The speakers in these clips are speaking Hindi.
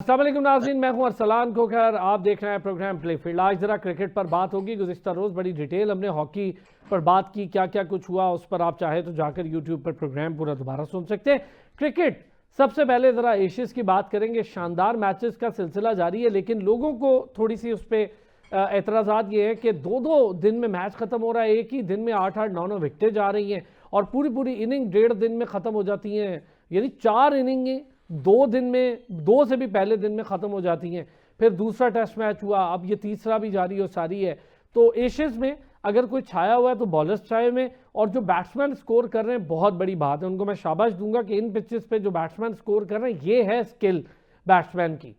अस्सलाम वालेकुम नाज़रीन, मैं हूं अरसलान खोखर। आप देख रहे हैं प्रोग्राम प्ले फील्ड। आज ज़रा क्रिकेट पर बात होगी। गुज़िश्ता रोज़ बड़ी डिटेल हमने हॉकी पर बात की, क्या क्या कुछ हुआ उस पर आप चाहे तो जाकर यूट्यूब पर प्रोग्राम पूरा दोबारा सुन सकते हैं। क्रिकेट सबसे पहले ज़रा एशियज़ की बात करेंगे। शानदार मैचेस का सिलसिला जारी है, लेकिन लोगों को थोड़ी सी उस पर एतराज़ात ये है कि दो दो दिन में मैच ख़त्म हो रहा है, एक ही दिन में 8-8 9-9 विकटें जा रही हैं और पूरी पूरी इनिंग 1.5 दिन में ख़त्म हो जाती हैं। यानी 4 इनिंगें 2 दिन में, 2 से भी पहले दिन में ख़त्म हो जाती हैं। फिर दूसरा टेस्ट मैच हुआ, अब ये तीसरा भी जारी हो सारी है। तो एशियज़ में अगर कोई छाया हुआ है तो बॉलर्स छाए हुए, और जो बैट्समैन स्कोर कर रहे हैं बहुत बड़ी बात है। उनको मैं शाबाश दूंगा कि इन पिचेस पे जो बैट्समैन स्कोर कर रहे हैं ये है स्किल बैट्समैन की।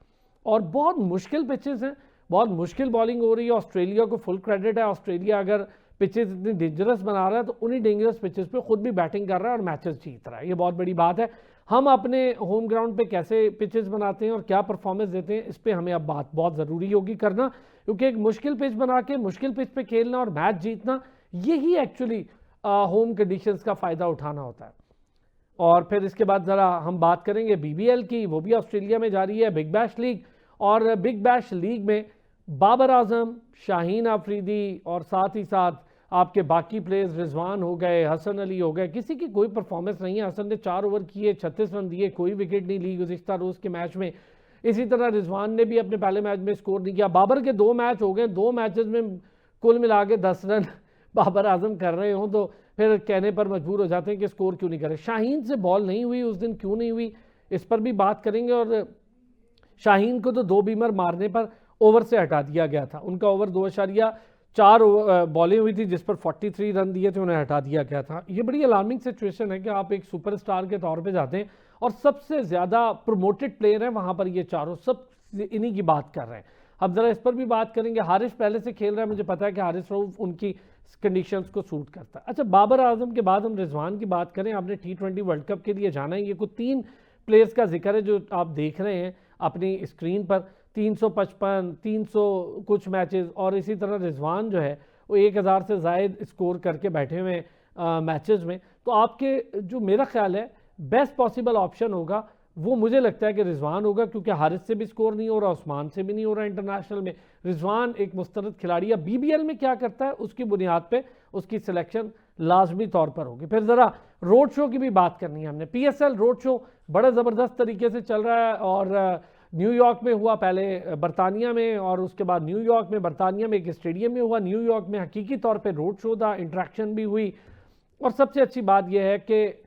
और बहुत मुश्किल पिचेस हैं, बहुत मुश्किल बॉलिंग हो रही है। ऑस्ट्रेलिया को फुल क्रेडिट है। ऑस्ट्रेलिया अगर पिचेस इतनी डेंजरस बना रहा है तो उन्हीं डेंजरस पिचेस पे खुद भी बैटिंग कर रहा है और मैचेस जीत रहा है। ये बहुत बड़ी बात है। हम अपने होम ग्राउंड पे कैसे पिचेस बनाते हैं और क्या परफॉर्मेंस देते हैं, इस पे हमें अब बात बहुत ज़रूरी होगी करना, क्योंकि एक मुश्किल पिच बना के मुश्किल पिच पे खेलना और मैच जीतना, यही एक्चुअली होम कंडीशंस का फ़ायदा उठाना होता है। और फिर इसके बाद ज़रा हम बात करेंगे बीबीएल की। वो भी ऑस्ट्रेलिया में जारी है, बिग बैश लीग। और बिग बैश लीग में बाबर आजम, शाहीन आफरीदी और साथ ही साथ आपके बाकी प्लेयर्स, रिजवान हो गए, हसन अली हो गए, किसी की कोई परफॉर्मेंस नहीं है। हसन ने 4 ओवर किए, 36 रन दिए, कोई विकेट नहीं ली गुज़िश्ता रोज़ के मैच में। इसी तरह रिजवान ने भी अपने पहले मैच में स्कोर नहीं किया। बाबर के 2 मैच हो गए, 2 मैचेस में कुल मिला के 10 रन बाबर आजम कर रहे हों तो फिर कहने पर मजबूर हो जाते हैं कि स्कोर क्यों नहीं करे। शाहीन से बॉल नहीं हुई उस दिन, क्यों नहीं हुई, इस पर भी बात करेंगे। और शाहीन को तो 2 बीमर मारने पर ओवर से हटा दिया गया था। उनका ओवर 2.4 बॉलें हुई थी जिस पर 43 रन दिए थे, उन्हें हटा दिया गया था। ये बड़ी अलार्मिंग सिचुएशन है कि आप एक सुपरस्टार के तौर पे जाते हैं और सबसे ज़्यादा प्रमोटेड प्लेयर हैं वहाँ पर, ये चारों सब इन्हीं की बात कर रहे हैं। अब ज़रा इस पर भी बात करेंगे। हारिस पहले से खेल रहा है, मुझे पता है कि हारिस रऊफ उनकी कंडीशंस को सूट करता है। अच्छा, बाबर आजम के बाद हम रिजवान की बात करें। आपने T20 वर्ल्ड कप के लिए जाना है। ये कुछ 3 प्लेयर्स का जिक्र है जो आप देख रहे हैं अपनी स्क्रीन पर। 355, 300 कुछ मैचेस, और इसी तरह रिजवान जो है वो 1000 से ज़ायद स्कोर करके बैठे हुए मैचेस में। तो आपके जो मेरा ख्याल है बेस्ट पॉसिबल ऑप्शन होगा वो मुझे लगता है कि रिजवान होगा, क्योंकि हारिस से भी स्कोर नहीं हो रहा, उस्मान से भी नहीं हो रहा इंटरनेशनल में। रिजवान एक मुस्तरद खिलाड़ी है। बीबीएल में क्या करता है उसकी बुनियाद पे उसकी सिलेक्शन लाजमी तौर पर होगी। फिर ज़रा रोड शो की भी बात करनी है हमने। PSL रोड शो बड़ा ज़बरदस्त तरीके से चल रहा है और न्यूयॉर्क में हुआ, पहले बरतानिया में और उसके बाद न्यूयॉर्क में। बरतानिया में एक स्टेडियम में हुआ, न्यूयॉर्क में हकीकी तौर पे रोड शो था, इंटरेक्शन भी हुई। और सबसे अच्छी बात यह है कि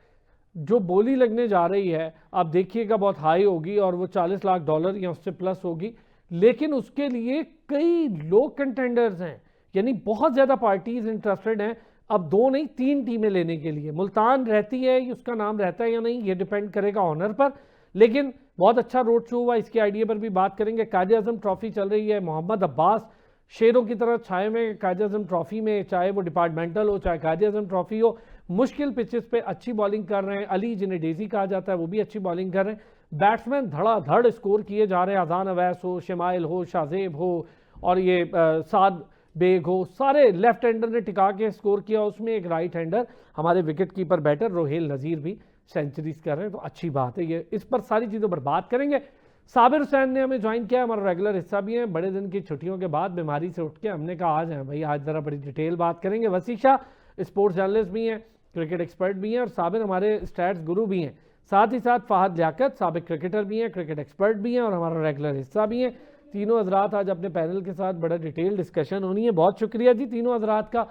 जो बोली लगने जा रही है आप देखिएगा बहुत हाई होगी और वो $40 लाख या उससे प्लस होगी, लेकिन उसके लिए कई लोग कंटेंडर्स हैं, यानी बहुत ज़्यादा पार्टीज इंटरेस्टेड हैं। अब 2 नहीं 3 टीमें लेने के लिए मुल्तान रहती है, उसका नाम रहता है या नहीं ये डिपेंड करेगा ऑनर पर, लेकिन बहुत अच्छा रोड शो हुआ। इसके आइडिया पर भी बात करेंगे। कायदे आजम ट्रॉफी चल रही है। मोहम्मद अब्बास शेरों की तरह छाए में कायदे आजम ट्रॉफी में, चाहे वो डिपार्टमेंटल हो चाहे कायदे आजम ट्रॉफी हो, मुश्किल पिचेस पे अच्छी बॉलिंग कर रहे हैं। अली जिन्हें डेजी कहा जाता है वो भी अच्छी बॉलिंग कर रहे हैं। बैट्समैन धड़ाधड़ स्कोर किए जा रहे हैं। अजान अवैस हो, शमाइल हो, शाजेब हो और ये साद बेग हो, सारे लेफ्ट हैंडर ने टिका के स्कोर किया। उसमें एक राइट हैंडर हमारे विकेट कीपर बैटर रोहेल नज़ीर भी सेंचुरीज कर रहे हैं, तो अच्छी बात है ये। इस पर सारी चीज़ों पर बात करेंगे। साबिर हुसैन ने हमें ज्वाइन किया, हमारा रेगुलर हिस्सा भी है। बड़े दिन की छुट्टियों के बाद बीमारी से उठ के हमने कहा आज हैं भाई, आज ज़रा बड़ी डिटेल बात करेंगे। वसीशा स्पोर्ट्स जर्नलिस्ट भी हैं, क्रिकेट एक्सपर्ट भी हैं, और साबिर हमारे स्टैट्स गुरु भी हैं। साथ ही साथ फहद लियाकत साबिक क्रिकेटर भी हैं, क्रिकेट एक्सपर्ट भी हैं और हमारा रेगुलर हिस्सा भी हैं। तीनों हजरात आज अपने पैनल के साथ बड़ा डिटेल डिस्कशन होनी है। बहुत शुक्रिया जी तीनों हजरात का।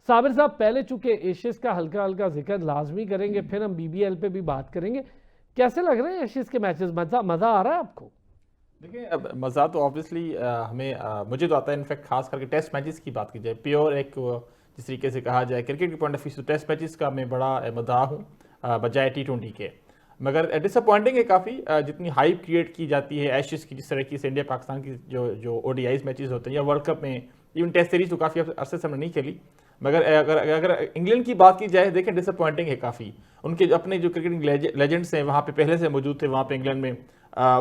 साबिर साहब, पहले चूंकि एशियज़ का हल्का हल्का जिक्र लाजमी करेंगे, फिर हम BBL पे भी बात करेंगे। कैसे लग रहे हैं एशियज़ के मैचेस? मज़ा आ रहा है आपको? देखिए, अब मज़ा तो ऑब्वियसली हमें मुझे तो आता है। इनफैक्ट खास करके टेस्ट मैचेस की बात की जाए, प्योर एक जिस तरीके से कहा जाए क्रिकेट के पॉइंट ऑफ व्यू से टेस्ट मैचेस का मैं बड़ा मदाह हूँ बजाय T20 के। मगर डिसअपॉइंटिंग है काफ़ी जितनी हाइप क्रिएट की जाती है एशेज़ की, जिस तरह की इंडिया पाकिस्तान की जो ODIs मैचेस होते हैं या वर्ल्ड कप में, इवन टेस्ट सीरीज तो काफ़ी अरसे से हमने नहीं खेली। मगर अगर इंग्लैंड की बात की जाए, देखें डिसअपॉइंटिंग है काफ़ी। उनके अपने जो क्रिकेटिंग लेजेंड्स हैं वहाँ पे पहले से मौजूद थे वहाँ पे इंग्लैंड में।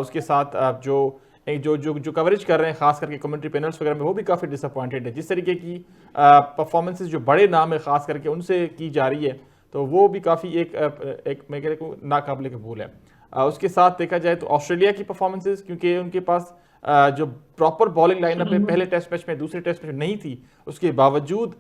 उसके साथ जो कवरेज कर रहे हैं खास करके कमेंट्री पैनल्स वगैरह में, वो भी काफ़ी डिसअपॉइंटेड है। जिस तरीके की परफॉर्मेंसेज जो बड़े नाम है खास करके उनसे की जा रही है, तो वो भी काफ़ी एक मैं कह रहा हूँ नाकाबिले कबूल है। उसके साथ देखा जाए तो ऑस्ट्रेलिया की परफॉर्मेंसेस, क्योंकि उनके पास जो प्रॉपर बॉलिंग लाइनअप है पहले टेस्ट मैच में दूसरे टेस्ट मैच में नहीं थी, उसके बावजूद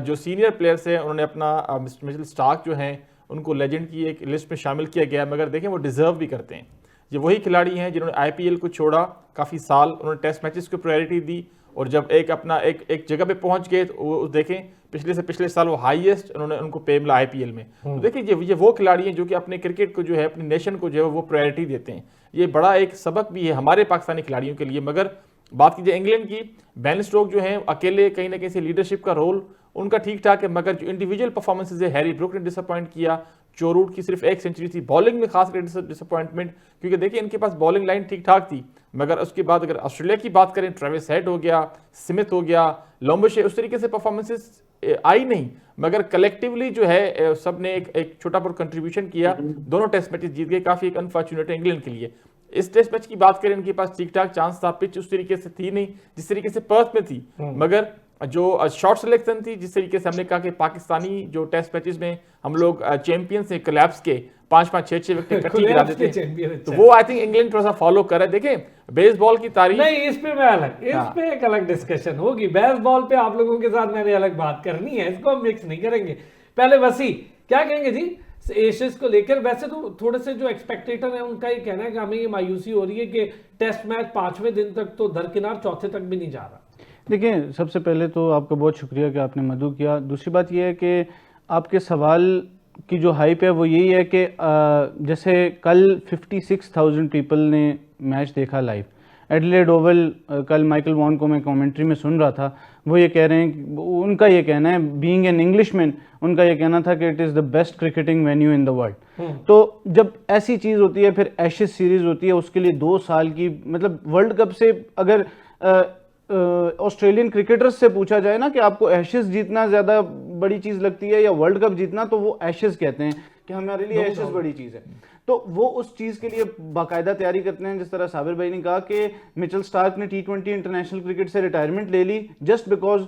जो सीनियर प्लेयर्स हैं उन्होंने अपना मिचेल स्टार्क जो हैं उनको लेजेंड की एक लिस्ट में शामिल किया गया, मगर देखें वो डिजर्व भी करते हैं। ये वही खिलाड़ी हैं जिन्होंने आईपीएल को छोड़ा, काफ़ी साल उन्होंने टेस्ट मैचेस को प्रायोरिटी दी, और जब एक जगह पे पहुंच गए तो वो देखें पिछले साल वो हाईएस्ट उन्होंने उनको पे मिला आईपीएल में। तो देखिए ये वो खिलाड़ी हैं जो कि अपने क्रिकेट को जो है, अपनी नेशन को जो है वो प्रायोरिटी देते हैं। ये बड़ा एक सबक भी है हमारे पाकिस्तानी खिलाड़ियों के लिए। मगर बात कीजिए इंग्लैंड की, बेन स्टोक्स जो हैं अकेले कहीं ना कहीं से लीडरशिप का रोल उनका ठीक ठाक है, मगर जो इंडिविजुअल परफॉर्मेंसेज है, हैरी ब्रूक ने डिसअपॉइंट किया, जो रूट की सिर्फ 1 सेंचुरी थी, बॉलिंग में खासकर डिसअपॉइंटमेंट, क्योंकि देखिए इनके पास बॉलिंग लाइन ठीक ठाक थी। मगर उसके बाद अगर ऑस्ट्रेलिया की बात करें, ट्रेविस हेड हो गया, स्मिथ हो गया, लोम्बशे, उस तरीके से परफॉर्मेंसेस आई नहीं, मगर कलेक्टिवली जो है सब ने एक छोटा बहुत कंट्रीब्यूशन किया, दोनों टेस्ट मैचेस जीत गए। काफी एक अनफॉर्चुनेट है इंग्लैंड के लिए। इस टेस्ट मैच की बात करें, इनके पास ठीक ठाक चांस था, पिच उस तरीके से थी नहीं जिस तरीके से पर्थ में थी, मगर जो शॉर्ट सिलेक्शन थी, जिस तरीके से हमने कहा कि पाकिस्तानी जो टेस्ट मैचेस में हम लोग चैंपियन से कोलैप्स के 5-5 6-6 विकेट इकट्ठी गिरा देते हैं, तो वो आई थिंक इंग्लैंड थोड़ा सा फॉलो कर रहे। देखें बेसबॉल की तारीफ नहीं, इस पे मैं अलग, इस पे एक अलग डिस्कशन होगी। बेसबॉल पे आप लोगों के साथ मैंने अलग बात करनी है, इसको हम मिक्स नहीं करेंगे। पहले वसी क्या कहेंगे जी एशेस को लेकर? वैसे तो थोड़े से जो एक्सपेक्टेटर है उनका ये कहना है कि हमें ये मायूसी हो रही है कि टेस्ट मैच 5वें दिन तक तो दरकिनार, चौथे तक भी नहीं जा रहा। देखिए, सबसे पहले तो आपका बहुत शुक्रिया कि आपने मदु किया। दूसरी बात यह है कि आपके सवाल की जो हाइप है वो यही है कि जैसे कल 56,000 पीपल ने मैच देखा लाइव एडिलेड ओवल। कल माइकल वॉन को मैं कमेंट्री में सुन रहा था, वो ये कह रहे हैं, उनका ये कहना है, बीइंग एन इंग्लिशमैन, उनका ये कहना था कि it is the best cricketing venue in the world. तो जब ऐसी चीज़ होती है, फिर एशेज सीरीज़ होती है, उसके लिए 2 साल की, मतलब वर्ल्ड कप से अगर ऑस्ट्रेलियन क्रिकेटर्स से पूछा जाए ना कि आपको एशेज जीतना ज़्यादा बड़ी चीज़ लगती है या वर्ल्ड कप जीतना, तो वो एशेज कहते हैं कि हमारे लिए एशेज बड़ी चीज़ है। तो वो उस चीज़ के लिए बाकायदा तैयारी करते हैं। जिस तरह साबिर भाई ने कहा कि मिचेल स्टार्क ने T20 इंटरनेशनल क्रिकेट से रिटायरमेंट ले ली just because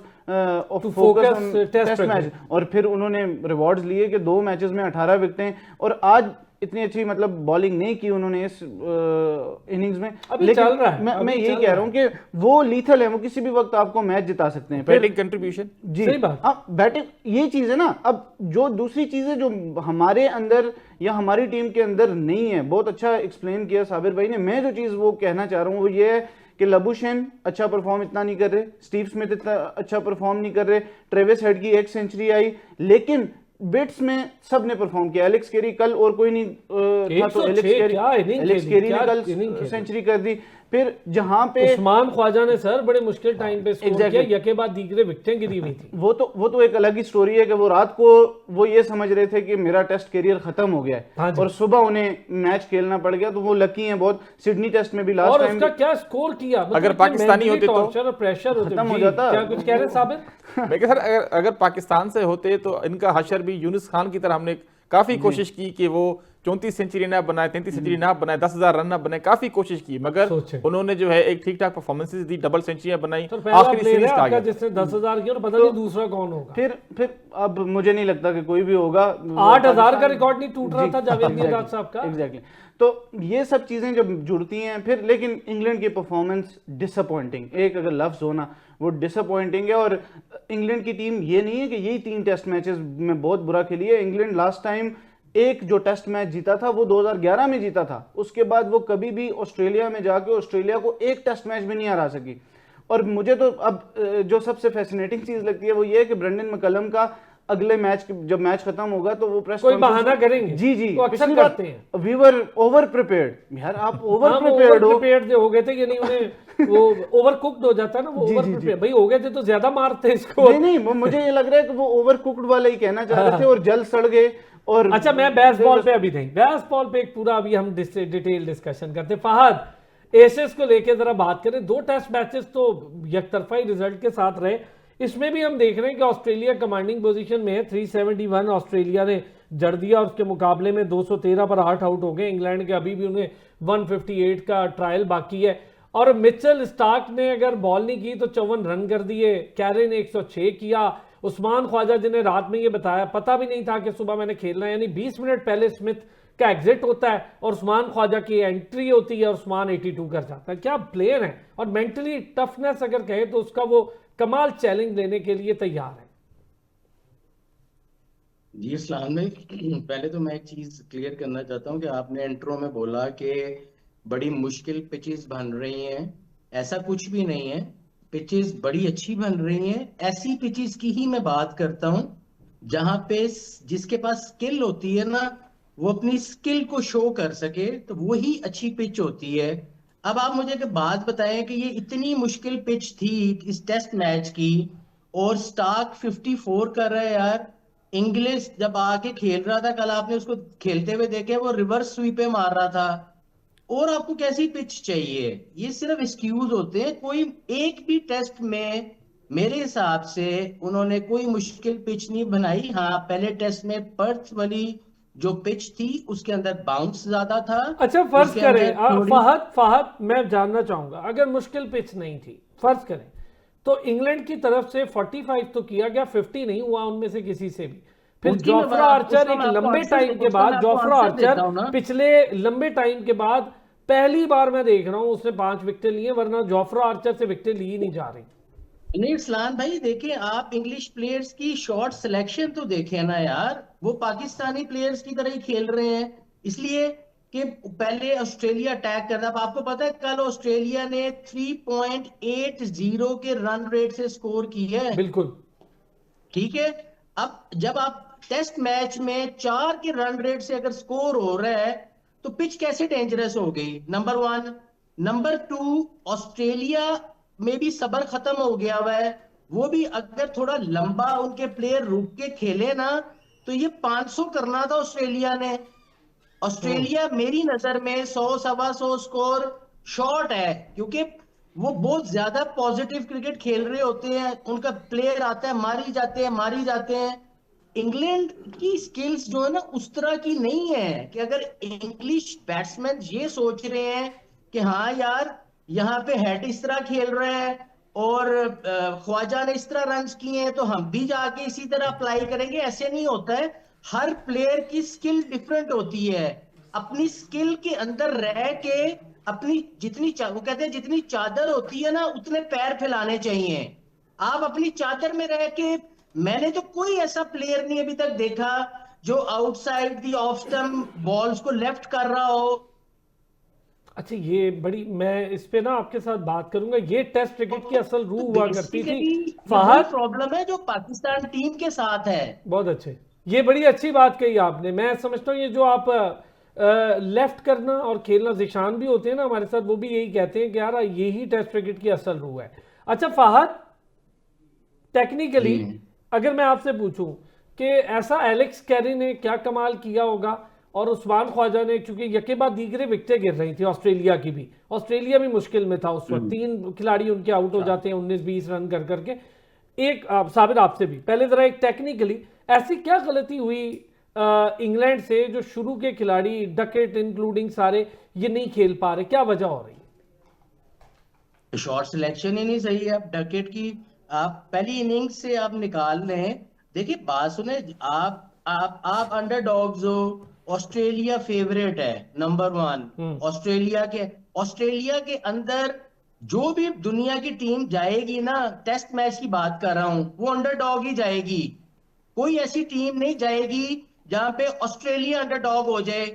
of focus on test match, और फिर उन्होंने रिवॉर्ड्स लिए कि 2 मैचेस में 18 विकेटें, और आज इतनी अच्छी मतलब बॉलिंग नहीं की उन्होंने इस इनिंग्स में। लेकिन चल रहा है, मैं यही कह रहा हूं कि वो लीथल है, वो किसी भी वक्त आपको मैच जिता सकते हैं। बैटिंग कंट्रीब्यूशन, जी सही बात। अब बैटिंग ये चीज है ना। अब जो दूसरी चीज है जो हमारे अंदर या हमारी टीम के अंदर नहीं है, बहुत अच्छा एक्सप्लेन किया साबिर भाई ने। मैं जो चीज वो कहना चाह रहा हूँ वो ये है कि लबुशेन अच्छा परफॉर्म इतना नहीं कर रहे, स्टीव स्मिथ इतना अच्छा परफॉर्म नहीं कर रहे, ट्रेविस हेड की 1 सेंचुरी आई, लेकिन बिट्स में सब ने परफॉर्म किया। एलेक्स केरी कल और कोई नहीं था, तो एलेक्स केरी ने कल सेंचुरी कर दी। फिर जहां पे उस्मान ख्वाजा ने सर बड़े मुश्किल टाइम पे स्कोर किया, यके बाद दीगरे विकेटें गिरी हुई थी। वो तो एक अलग ही स्टोरी है कि वो रात को वो ये समझ रहे थे कि मेरा टेस्ट करियर खत्म हो गया है, और सुबह उन्हें मैच खेलना पड़ गया। तो वो लकी हैं बहुत। सिडनी टेस्ट में भी लास्ट टाइम उसका क्या स्कोर किया, अगर पाकिस्तानी होते तो प्रेशर खत्म हो जाता। क्या कुछ कह रहे साबिर? मैं सर अगर पाकिस्तान से होते तो इनका हशर भी यूनुस खान की तरह हमने काफी कोशिश की कि वो 34 सेंचुरी ना बनाए, 33 सेंचुरी ना बनाए, 10,000 रन ना बनाए, काफी कोशिश की, मगर उन्होंने जो है एक ठीक ठाक परफॉर्मेंसेस दी, डबल सेंचुरियां बनाई, आखिरी सीरीज का गया जिसने 10,000 किया, और पता नहीं दूसरा कौन होगा। फिर अब मुझे नहीं लगता कि कोई भी होगा। 8,000 का रिकॉर्ड नहीं टूट रहा था जावेद मियां साहब का। एग्जैक्टली। तो ये सब चीजें जब जुड़ती हैं फिर, लेकिन इंग्लैंड की परफॉर्मेंस डिसअपॉइंटिंग, एक अगर लफ्ज हो ना वो डिसअपॉइंटिंग है। और इंग्लैंड की टीम ये नहीं है कि यही 3 टेस्ट मैचेस में बहुत बुरा खेली है। इंग्लैंड लास्ट टाइम एक जो टेस्ट मैच जीता था वो 2011 में जीता था, उसके बाद वो कभी भी ऑस्ट्रेलिया में जाके ऑस्ट्रेलिया को एक टेस्ट मैच भी नहीं हरा सकी। और मुझे तो अब जो सबसे फैसिनेटिंग चीज लगती है वो ये है कि ब्रेंडन मैकलम का अगले मैच जब मैच खत्म होगा तो वो प्रेस कोई बहाना करेंगे। जी तो अक्सर करते हैं। We were over prepared. यार आप ओवर प्रिपेयर्ड हो गए थे कि नहीं, उन्हें वो ओवर कुक्ड हो जाता है ना, वो ओवर प्रिपेयर्ड भाई हो गए थे तो ज्यादा मारते इसको। नहीं मुझे ये लग रहा है कि वो ओवर कुक्ड वाला ही कहना चाह रहे थे और जल सड़ गए। और अच्छा, मैं बेसबॉल पे अभी नहीं, बेसबॉल पे एक पूरा अभी हम डिटेल डिस्कशन करते। फहद, एशेज को लेके जरा बात करें। 2 टेस्ट मैचेस तो यकतरफा ही रिजल्ट के साथ रहे। इसमें भी हम देख रहे हैं कि ऑस्ट्रेलिया कमांडिंग पोजीशन में है, 371 ऑस्ट्रेलिया ने जड़ दिया, और उसके मुकाबले में 213 पर 8 आउट हो गए। इंग्लैंड के अभी भी उन्हें 158 का ट्रायल बाकी है। और मिचेल स्टार्क ने अगर बॉल नहीं की तो 54 रन कर दिए। कैरे ने 106 किया। उस्मान ख्वाजा जिन्हें रात में ये बताया, पता भी नहीं था कि सुबह मैंने खेलना है, यानी 20 मिनट पहले स्मिथ का एग्जिट होता है और उस्मान ख्वाजा की एंट्री होती है और उस्मान 82 कर जाता है। क्या प्लेयर है, और मेंटली टफनेस अगर कहे तो उसका वो कमाल चैलेंज लेने के लिए तैयार है। जी इस्लाम में पहले तो मैं एक चीज क्लियर करना चाहता हूँ कि आपने इंट्रो में बोला कि बड़ी मुश्किल पिचेस बन रही हैं। ऐसा कुछ भी नहीं है, पिचेस बड़ी अच्छी बन रही हैं। ऐसी पिचेस की ही मैं बात करता हूँ जहां पे जिसके पास स्किल होती है ना, वो अपनी स्किल को शो कर सके, तो वही अच्छी पिच होती है। अब आप मुझे एक बात बताएं कि ये इतनी मुश्किल पिच थी इस टेस्ट मैच की, और स्टार्क 54 कर रहा है यार। इंग्लिश जब आके खेल रहा था, कल आपने उसको खेलते हुए देखे, वो रिवर्स स्वीपे मार रहा था। और आपको कैसी पिच चाहिए? ये सिर्फ एक्सक्यूज होते हैं। कोई एक भी टेस्ट में मेरे हिसाब से उन्होंने कोई मुश्किल पिच नहीं बनाई। हाँ, पहले टेस्ट में पर्थ वाली जो पिच थी उसके अंदर बाउंस ज्यादा था। अच्छा फर्ज उसके करें अंदर थोड़ी- फहद मैं जानना चाहूंगा, अगर मुश्किल पिच नहीं थी, फर्ज करें तो इंग्लैंड की तरफ से 45 तो किया गया, 50 नहीं हुआ उनमें से किसी से भी। फिर उसकी मैं जोफ्रा बात- आर्चर उसका एक मैं आपको लंबे आंसर- टाइम के उसका बाद, मैं आपको जोफ्रा आंसर देता आर्चर हूं ना। पिछले लंबे टाइम के बाद पहली बार मैं देख रहा हूं उसने 5 विकेट लिए, वरना जोफ्रा आर्चर से विकेट ली ही नहीं जा रही। नहीं इस्लाम भाई, देखें आप इंग्लिश प्लेयर्स की शॉट सिलेक्शन तो देखें ना यार, वो पाकिस्तानी प्लेयर्स की तरह ही खेल रहे हैं। इसलिए कि पहले ऑस्ट्रेलिया अटैक करता। अब आपको पता है कल ऑस्ट्रेलिया ने 3.80 के रन रेट से स्कोर किया है। बिल्कुल ठीक है। अब जब आप टेस्ट मैच में 4 के रन रेट से अगर स्कोर हो रहा है, तो पिच कैसे डेंजरस हो गई? नंबर 1। नंबर 2, ऑस्ट्रेलिया में भी सबर खत्म हो गया हुआ है। वो भी अगर थोड़ा लंबा उनके प्लेयर रुक के खेले ना, तो ये 500 करना था ऑस्ट्रेलिया ने। ऑस्ट्रेलिया मेरी नजर में 100-125 स्कोर शॉर्ट है, क्योंकि वो बहुत ज्यादा पॉजिटिव क्रिकेट खेल रहे होते हैं। उनका प्लेयर आता है, मारी जाते हैं, मारी जाते हैं। इंग्लैंड की स्किल्स जो है ना उस तरह की नहीं है कि अगर इंग्लिश बैट्समैन ये सोच रहे हैं कि हाँ यार यहाँ पे हेड इस तरह खेल रहा है और ख्वाजा ने इस तरह रन्स किए हैं, तो हम भी जाके इसी तरह अप्लाई करेंगे। ऐसे नहीं होता है। हर प्लेयर की स्किल डिफरेंट होती है। अपनी स्किल के अंदर रह के अपनी वो कहते हैं जितनी चादर होती है ना उतने पैर फैलाने चाहिए। आप अपनी चादर में रह के, मैंने तो कोई ऐसा प्लेयर नहीं अभी तक देखा जो outside the off stump balls को लेफ्ट कर रहा हो। अच्छा, ये बड़ी, मैं इस पे ना आपके साथ बात करूंगा। ये टेस्ट क्रिकेट की असल रूह हुआ करती थी फहद। प्रॉब्लम है जो पाकिस्तान टीम के साथ है। बहुत अच्छे, ये बड़ी अच्छी बात कही आपने। मैं समझता हूँ ये जो आप लेफ्ट करना और खेलना, जिशान भी होते हैं ना हमारे साथ, वो भी यही कहते हैं कि यार यही टेस्ट क्रिकेट की असल रूह है। अच्छा फहद, टेक्निकली अगर मैं आपसे पूछूं कि ऐसा एलेक्स कैरी ने क्या कमाल किया होगा और उस्मान ख्वाजा ने, क्योंकि यके बाद दीगरे विकेटें गिर रही थी ऑस्ट्रेलिया की भी, ऑस्ट्रेलिया भी मुश्किल में था उस वक्त, 3 खिलाड़ी उनके आउट हो जाते हैं 19-20 रन कर करके। एक साबिर आपसे भी पहले जरा एक टेक्निकली ऐसी क्या गलती हुई इंग्लैंड से जो शुरू के खिलाड़ी डकेट इंक्लूडिंग सारे ये नहीं खेल पा रहे, क्या वजह हो रही है? शॉट सिलेक्शन ही नहीं सही है। अब डकेट की आप पहली इनिंग्स से आप निकाल लें। देखिए बात सुने, आप अंडरडॉग्स हो, ऑस्ट्रेलिया फेवरेट है नंबर 1। ऑस्ट्रेलिया के अंदर जो भी दुनिया की टीम जाएगी ना, टेस्ट मैच की बात कर रहा हूं, वो अंडरडॉग ही जाएगी। कोई ऐसी टीम नहीं जाएगी जहां पे ऑस्ट्रेलिया अंडरडॉग हो जाए।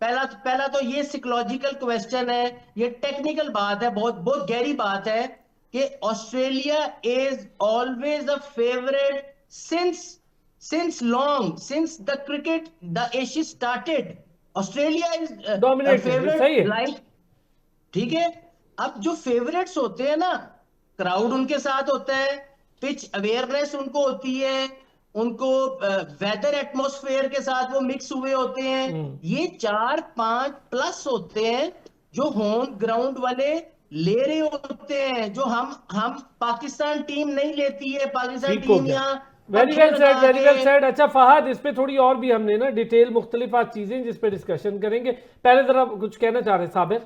पहला तो ये साइकोलॉजिकल क्वेश्चन है, ये टेक्निकल बात है, बहुत बहुत गहरी बात है कि Australia is always a favourite since long, since the cricket, the Ashes started, Australia is a favorite, सही है। like, ठीक है। अब जो फेवरेट्स होते हैं ना, क्राउड उनके साथ होता है, पिच अवेयरनेस उनको होती है, उनको वेदर एटमॉस्फेयर के साथ वो मिक्स हुए होते हैं। ये 4-5 प्लस होते हैं जो होम ग्राउंड वाले ले रहे होते हैं, जो हम पाकिस्तान टीम नहीं लेती है। पाकिस्तान टीम यहाँ very well said, very well said. अच्छा फहद, इस पे थोड़ी और भी हमने ना डिटेल मुख्तलिफ आज चीजें जिस पे डिस्कशन करेंगे। पहले जरा कुछ कहना चाह रहे साबिर?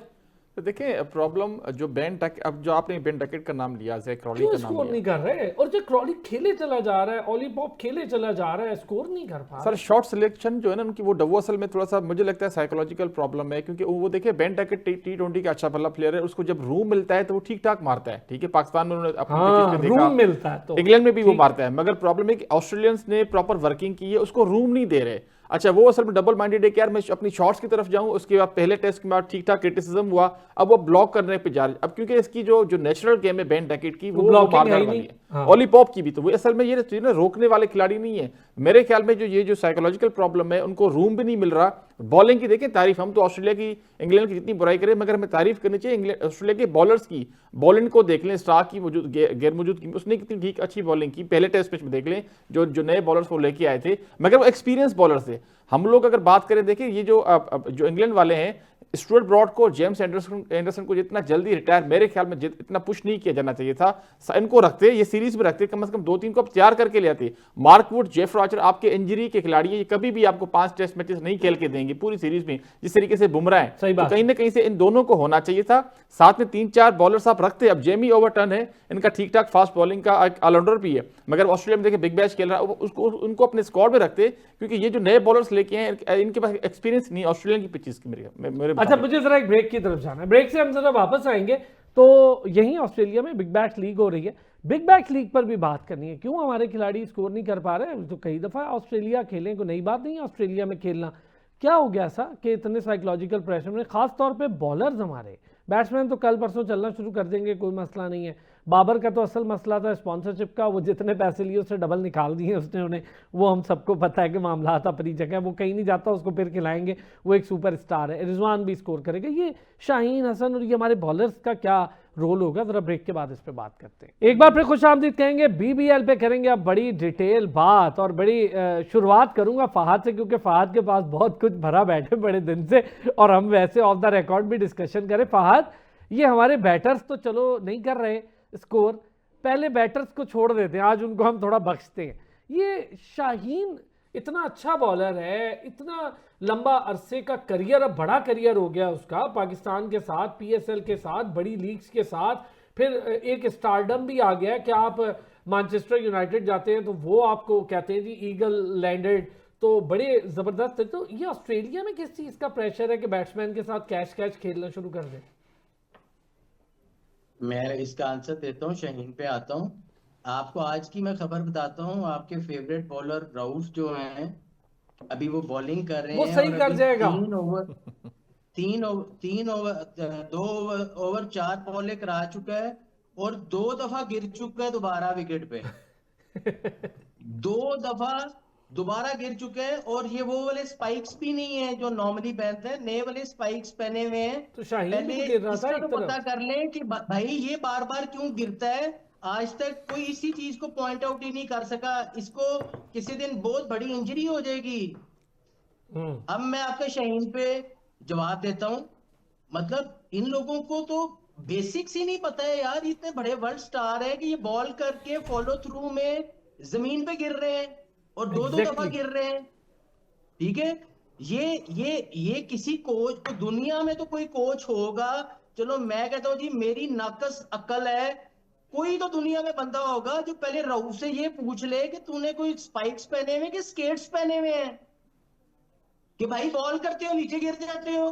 तो देखिए प्रॉब्लम जो बेन टैकेट, अब जो आपने बेन टैकेट का नाम लिया, ज़ैक क्रॉली क्यों का नाम स्कोर लिया, नहीं कर रहे? और जो क्रॉली खेले चला जा रहा है, ओली पॉप खेले चला जा रहा है, स्कोर नहीं कर पा सर शॉट सिलेक्शन जो है ना उनकी, वो असल में थोड़ा सा मुझे लगता है साइकोलॉजिकल प्रॉब्लम है, क्योंकि वो देखिए बेन टैकेट T20 का अच्छा भला प्लेयर है, उसको जब रूम मिलता है तो वो ठीक ठाक मारता है, ठीक है, पाकिस्तान में उन्होंने अपनी pitches पे देखा, रूम मिलता है तो इंग्लैंड में भी वो मारता है, मगर प्रॉब्लम है कि ऑस्ट्रेलियंस ने प्रॉपर वर्किंग की है, उसको रूम नहीं दे रहे। अच्छा वो असल में डबल माइंडेड है कि यार मैं अपनी शॉट्स की तरफ जाऊं, उसके बाद पहले टेस्ट के बाद ठीक ठाक क्रिटिसिज्म हुआ, अब वो ब्लॉक करने पे जा रहे हैं। अब क्योंकि इसकी जो नेचुरल गेम है बेन टैकेट की, वो मारदार वाली है, ओली पॉप की भी, तो वो असल में ये चीज़ ना रोकने वाले खिलाड़ी नहीं है। मेरे ख्याल में जो साइकोलॉजिकल प्रॉब्लम है, उनको रूम भी नहीं मिल रहा। बॉलिंग की देखें तारीफ, हम तो ऑस्ट्रेलिया की, इंग्लैंड की जितनी बुराई करें, मगर हमें तारीफ करनी चाहिए ऑस्ट्रेलिया के बॉलर्स की। बॉलिंग को देख लें, स्टार्क की मौजूद गैर मौजूद की, उसने कितनी ठीक अच्छी बॉलिंग की पहले टेस्ट मैच में, देख लें जो नए बॉलर्स वो लेके आए थे, मगर वो एक्सपीरियंस बॉलर थे। हम लोग अगर बात करें, देखिए ये जो इंग्लैंड वाले हैं, स्टुअर्ट ब्रॉड को, जेम्स एंडरसन को जितना जल्दी रिटायर, मेरे ख्याल में इतना पुश नहीं किया जाना चाहिए था। इनको रखते, ये सीरीज में रखते, कम से कम 2-3 को आप तैयार करके ले आते। मार्क वुड, जेफ रॉचर आपके इंजरी के खिलाड़ी है, ये कभी भी आपको 5 टेस्ट मैचेस नहीं खेल के देंगे पूरी सीरीज में, जिस तरीके से बुमराह है। तो कहीं ना कहीं से इन दोनों को होना चाहिए था, साथ में 3-4 बॉलर्स आप रखते। अब जेमी ओवरटन है, इनका ठीक ठाक फास्ट बॉलिंग का ऑलराउंडर भी है, मगर ऑस्ट्रेलिया में देखिए बिग बैश खेल रहा है, उनको अपने स्क्वाड में रखते, क्योंकि ये जो नए बॉलर्स लेके आए इनके पास एक्सपीरियंस नहीं ऑस्ट्रेलिया की पिचेस की मेरे। अच्छा मुझे जरा एक ब्रेक की तरफ जाना है, ब्रेक से हम जरा वापस आएंगे। तो यहीं ऑस्ट्रेलिया में बिग बैश लीग हो रही है, बिग बैश लीग पर भी बात करनी है, क्यों हमारे खिलाड़ी स्कोर नहीं कर पा रहे। तो कई दफा ऑस्ट्रेलिया खेलें, कोई नई बात नहीं है ऑस्ट्रेलिया में खेलना, क्या हो गया ऐसा कि इतने साइकोलॉजिकल प्रेशर में, खास तौर पे बॉलर्स हमारे, बैट्समैन तो कल परसों चलना शुरू कर देंगे, कोई मसला नहीं है। बाबर का तो असल मसला था स्पॉन्सरशिप का, वो जितने पैसे लिए उससे डबल निकाल दिए उसने उन्हें, वो हम सबको पता है कि मामला था अपनी जगह, वो कहीं नहीं जाता, उसको फिर खिलाएंगे, वो एक सुपर स्टार है। रिजवान भी स्कोर करेगा। ये शाहीन हसन और ये हमारे बॉलर्स का क्या रोल होगा, जरा ब्रेक के बाद इस पे बात करते हैं। एक बार फिर खुशामदीद कहेंगे, BBL पे करेंगे अब बड़ी डिटेल बात, और बड़ी शुरुआत करूंगा फहद से, क्योंकि फहद के पास बहुत कुछ भरा बैठे बड़े दिन से, और हम वैसे ऑफ द रिकॉर्ड भी डिस्कशन करें। फहद, ये हमारे बैटर्स तो चलो नहीं कर रहे स्कोर, पहले बैटर्स को छोड़ देते हैं, आज उनको हम थोड़ा बख्शते हैं। ये शाहीन इतना अच्छा बॉलर है, इतना लंबा अरसे का करियर, अब बड़ा करियर हो गया उसका पाकिस्तान के साथ, PSL के साथ, बड़ी लीग्स के साथ, फिर एक स्टारडम भी आ गया कि आप मैनचेस्टर यूनाइटेड जाते हैं तो वो आपको कहते हैं जी ईगल लैंडेड, तो बड़े ज़बरदस्त है। तो ये ऑस्ट्रेलिया में किस चीज़ का प्रेशर है कि बैट्समैन के साथ कैच खेलना शुरू कर दे? मैं इसका आंसर देता हूँ, शाहीन पे आता हूँ। आपको आज की मैं खबर बताता हूँ, आपके फेवरेट बॉलर राउफ जो हैं, अभी वो बॉलिंग कर रहे हैं, वो सही कर जाएगा। 2 ओवर 4 बॉलें करा चुका है, और 2 दफा गिर चुका है दोबारा विकेट पे। 2 दफा दोबारा गिर चुके हैं, और ये वो वाले स्पाइक्स भी नहीं है जो नॉर्मली पहनते हैं, नए वाले स्पाइक्स पहने हुए हैं। तो शाहीन भी पहले गिर रहा था इसका एक तो तरफ। पता कर लें कि भाई ये बार बार क्यों गिरता है, आज तक कोई इसी चीज को पॉइंट आउट ही नहीं कर सका। इसको किसी दिन बहुत बड़ी इंजरी हो जाएगी। अब मैं आपके शाहीन पे जवाब देता हूं, मतलब इन लोगों को तो बेसिक्स ही नहीं पता है यार, इतने बड़े वर्ल्ड स्टार है कि ये बॉल करके फॉलो थ्रू में जमीन पे गिर रहे हैं, और 2-2 दफा गिर रहे हैं। ठीक है, ये किसी कोच को, दुनिया में तो कोई कोच होगा, चलो मैं कहता हूं जी मेरी नाकस अक्ल है, कोई तो दुनिया में बंदा होगा जो पहले राउफ से ये पूछ ले कि तूने कोई स्पाइक्स पहने हुए कि स्केट्स पहने हुए हैं, कि भाई बॉल करते हो नीचे गिर जाते हो।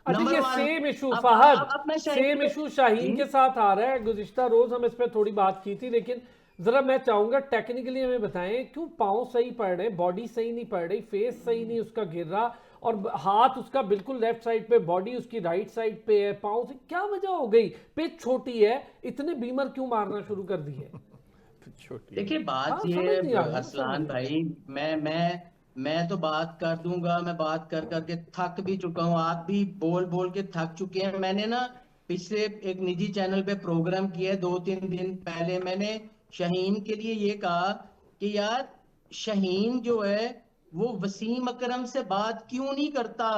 अच्छा ये same issue Fahad, same issue Shaheen के साथ आ रहा है। गुज़िश्ता रोज हम इस पर थोड़ी बात की थी, लेकिन जरा मैं चाहूंगा टेक्निकली हमें बताएं, क्यों पाँव सही पड़ रहे, बॉडी सही नहीं पड़ रही, फेस सही नहीं उसका गिर रहा, और हाथ उसका बिल्कुल लेफ्ट साइड पे, बॉडी उसकी राइट साइड पे है, पाँव से क्या वजह हो गई? पिच छोटी है, इतने बीमर क्यों मारना शुरू कर दिए? देखिए बात ये असलान भाई, मैं तो बात कर दूंगा, मैं बात कर करके थक भी चुका हूँ, आप भी बोल बोल के थक चुके हैं। मैंने ना पिछले एक निजी चैनल पे प्रोग्राम किया 2-3 दिन पहले, मैंने शाहीन के लिए ये कहा कि यार शाहीन जो है वो वसीम अकरम से बात क्यों नहीं करता,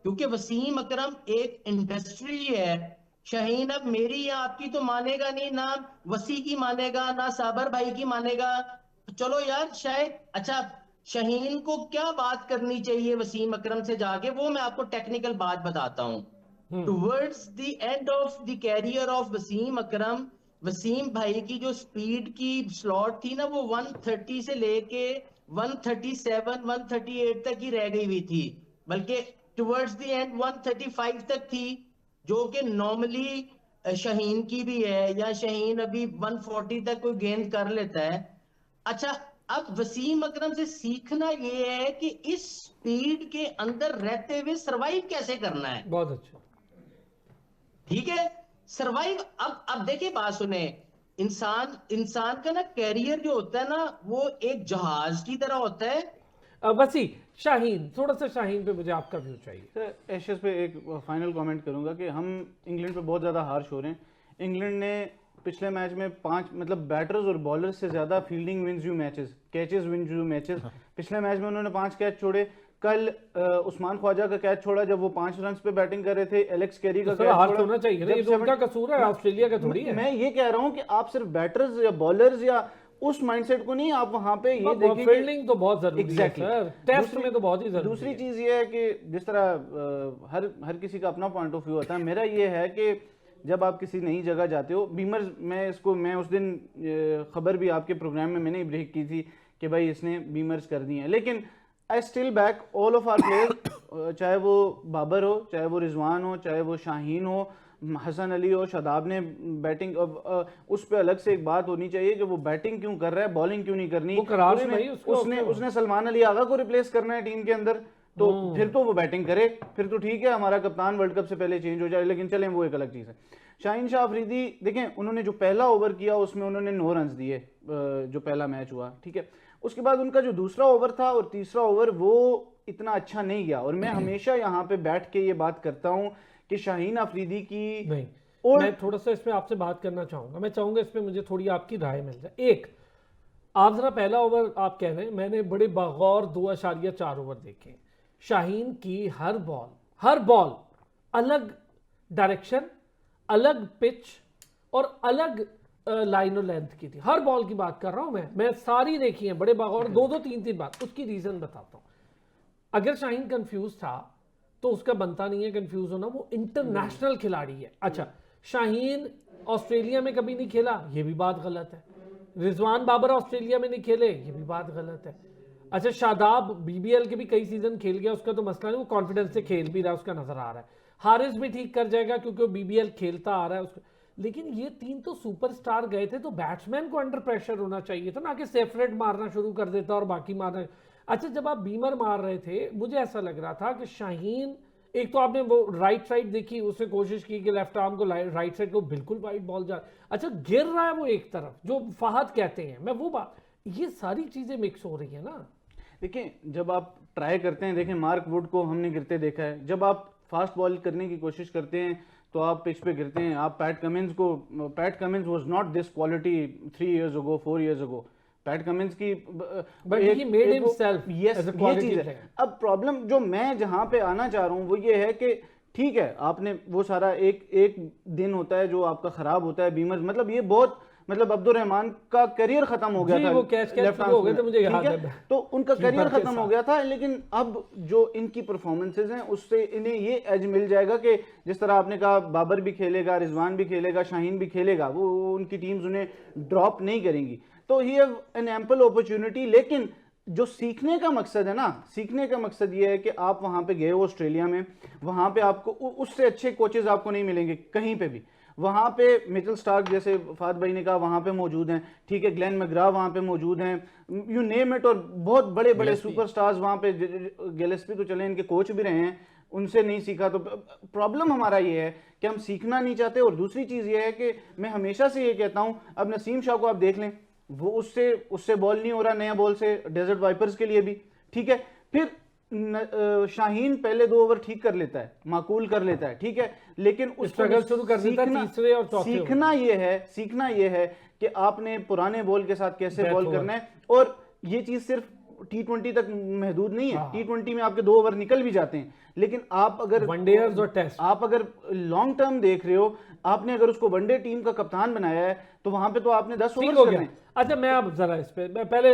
क्योंकि वसीम अकरम एक इंडस्ट्री है। शाहीन अब मेरी या आपकी तो मानेगा नहीं, ना वसी की मानेगा, ना साबर भाई की मानेगा। चलो यार शायद, अच्छा शाहीन को क्या बात करनी चाहिए वसीम अकरम से जाके, वो मैं आपको टेक्निकल बात बताता हूं। Towards the end of the career of Wasim Akram, Wasim भाई की जो स्पीड की स्लॉट थी ना, वो 130 से लेके 137 138 तक ही रह गई हुई थी, बल्कि टुवर्ड्स द एंड 135 तक थी, जो कि नॉर्मली शाहीन की भी है, या शाहीन अभी 140 तक कोई गेंद कर लेता है। अच्छा, अब वसीम अकरम से सीखना ये है कि इस स्पीड के अंदर रहते हुए सरवाइव कैसे करना है। बहुत अच्छा। ठीक है, सरवाइव। अब देखिए, बात सुने, इंसान का ना कैरियर जो होता है ना, वो एक जहाज की तरह होता है। वसी, शाहीन, थोड़ा सा शाहीन पे मुझे आपका व्यू चाहिए। सर एशेस पे एक फाइनल कमेंट करूंगा कि हम इंग्लैंड पे बहुत ज़्यादा हार्श हो रहे हैं। इंग्लैंड ने पिछले मैच में 5 मतलब बैटर्स और बॉलर्स से ज़्यादा fielding wins you matches, catches wins you matches. पिछले मैच में उन्होंने 5 कैच छोड़े। कल उस्मान ख्वाजा का कैच छोड़ा जब वो 5 रन पे बैटिंग कर रहे थे। एलेक्स कैरी का कैच हाथ होना चाहिए ना, ये तो उनका कसूर है, ऑस्ट्रेलिया का थोड़ी है। मैं ये कह रहा हूं कि आप सिर्फ बैटर्स या बॉलर्स या उस माइंडसेट को नहीं, आप वहां पे ये देखिए फील्डिंग तो बहुत जरूरी है सर, टेस्ट में तो बहुत ही जरूरी है। दूसरी चीज ये है कि जिस तरह हर किसी का अपना पॉइंट ऑफ व्यू होता है, मेरा ये है कि जब आप किसी नई जगह जाते हो, बीमर्स, मैं उस दिन खबर भी आपके प्रोग्राम में मैंने ब्रेक की थी कि भाई इसने बीमर्स कर दी हैं, लेकिन I still back all of our players, चाहे वो बाबर हो, चाहे वो रिजवान हो, चाहे वो शाहीन हो, हसन अली हो, शादाब ने बैटिंग, उस पे अलग से एक बात होनी चाहिए कि वो बैटिंग क्यों कर रहा है, बॉलिंग क्यों नहीं करनी। उसने सलमान अली आगा को रिप्लेस करना है टीम के अंदर, तो फिर तो वो बैटिंग करे, फिर तो ठीक है, हमारा कप्तान वर्ल्ड कप से पहले चेंज हो जाए, लेकिन चलें वो एक अलग चीज़ है। शाहीन शाह अफरीदी देखें, उन्होंने जो पहला ओवर किया उसमें उन्होंने 9 रन दिए, जो पहला मैच हुआ, ठीक है। उसके बाद उनका जो दूसरा ओवर था और तीसरा ओवर वो इतना अच्छा नहीं गया, और मैं हमेशा यहाँ पे बैठ के ये बात करता हूँ कि शाहीन अफरीदी की नहीं, और मैं थोड़ा सा इसमें आपसे बात करना चाहूंगा। मैं चाहूंगा इसमें मुझे थोड़ी आपकी राय मिल जाए। एक, आप जरा पहला ओवर आप कह रहे हैं, मैंने बड़े बगौर 2.4 ओवर देखे। शाहीन की हर बॉल अलग डायरेक्शन, अलग पिच और अलग लाइन और लेंथ की थी। हर बॉल की बात कर रहा हूं मैं सारी देखी है बड़े बगौर, 2-2 3-3 बार। उसकी रीजन बताता हूं। अगर शाहीन कंफ्यूज था तो उसका बनता नहीं है कंफ्यूज होना, वो इंटरनेशनल खिलाड़ी है। अच्छा, शाहीन ऑस्ट्रेलिया में कभी नहीं खेला, ये भी बात गलत है। रिजवान बाबर ऑस्ट्रेलिया में नहीं खेले, ये भी बात गलत है। अच्छा, शादाब बीबीएल के भी कई सीजन खेल गया, उसका तो मसला नहीं, वो कॉन्फिडेंस से खेल भी रहा है, उसका नजर आ रहा है। हारिस भी ठीक कर जाएगा क्योंकि वो बीबीएल खेलता आ रहा है उसको। लेकिन ये 3 तो सुपरस्टार गए थे, तो बैट्समैन को अंडर प्रेशर होना चाहिए था ना, कि सेफरेट मारना शुरू कर देता और बाकी मारना। अच्छा, जब आप बीमर मार रहे थे, मुझे ऐसा लग रहा था कि शाहीन, एक तो आपने वो राइट साइड देखी, उसने कोशिश की कि लेफ्ट आर्म को राइट साइड को बिल्कुल वाइड बॉल जा, अच्छा गिर रहा है वो एक तरफ, जो फहद कहते हैं, मैं वो बात, ये सारी चीजें मिक्स हो रही है ना। देखिए, जब आप ट्राई करते हैं, देखें मार्क वुड को हमने गिरते देखा है, जब आप फास्ट बॉल करने की कोशिश करते हैं तो आप पिच पे गिरते हैं। आप PAT Cummins was not this quality 3 years ago 4 years ago। PAT Cummins की ये चीज है। अब प्रॉब्लम जो मैं जहां पे आना चाह रहा हूं वो ये है कि ठीक है, आपने वो सारा एक दिन होता है जो आपका खराब होता है, बीमर, मतलब ये बहुत, मतलब अब्दुल रहमान का करियर खत्म हो गया था, वो कैच हो गए थे, मुझे याद है, तो उनका करियर खत्म हो गया था। लेकिन अब जो इनकी परफॉर्मेंसेज हैं उससे इन्हें ये एज मिल जाएगा कि जिस तरह आपने कहा बाबर भी खेलेगा, रिजवान भी खेलेगा, शाहीन भी खेलेगा, वो उनकी टीम्स उन्हें ड्रॉप नहीं करेंगी, तो he have an ample opportunity. लेकिन जो सीखने का मकसद है ना, सीखने का मकसद ये है कि आप वहां पे गए हो ऑस्ट्रेलिया में, वहां पे आपको उससे अच्छे कोचेज आपको नहीं मिलेंगे कहीं पे भी। वहां पे मिचेल स्टार्क जैसे फाद भाई ने कहा वहां पे मौजूद हैं, ठीक है, ग्लेन मैग्रा वहां पे मौजूद हैं, यू नेम इट, और बहुत बड़े बड़े सुपरस्टार्स वहां पे, गिलेस्पी तो चले इनके कोच भी रहे हैं, उनसे नहीं सीखा। तो प्रॉब्लम हमारा ये है कि हम सीखना नहीं चाहते। और दूसरी चीज ये है कि मैं हमेशा से ये कहता हूं, अब नसीम शाह को आप देख लें, वो उससे बॉल नहीं हो रहा नया बॉल से, डेजर्ट वाइपर्स के लिए भी, ठीक है। फिर शाहीन पहले 2 ओवर ठीक कर लेता है, माकूल कर लेता है, ठीक है, लेकिन स्ट्रगल शुरू कर देता है तीसरे और चौथे। सीखना ये है कि आपने पुराने बॉल के साथ कैसे बॉल करना है। और ये चीज सिर्फ T20 तक महदूद नहीं है। T20 में आपके 2 ओवर निकल भी जाते हैं, लेकिन आप अगर वनडेयर्स और टेस्ट, आप अगर लॉन्ग टर्म देख रहे हो, आपने अगर उसको वनडे टीम का कप्तान बनाया है तो वहां पे तो आपने 10 ठीक ओवर हो करने गया। अच्छा, मैं अब जरा इस पे, मैं पहले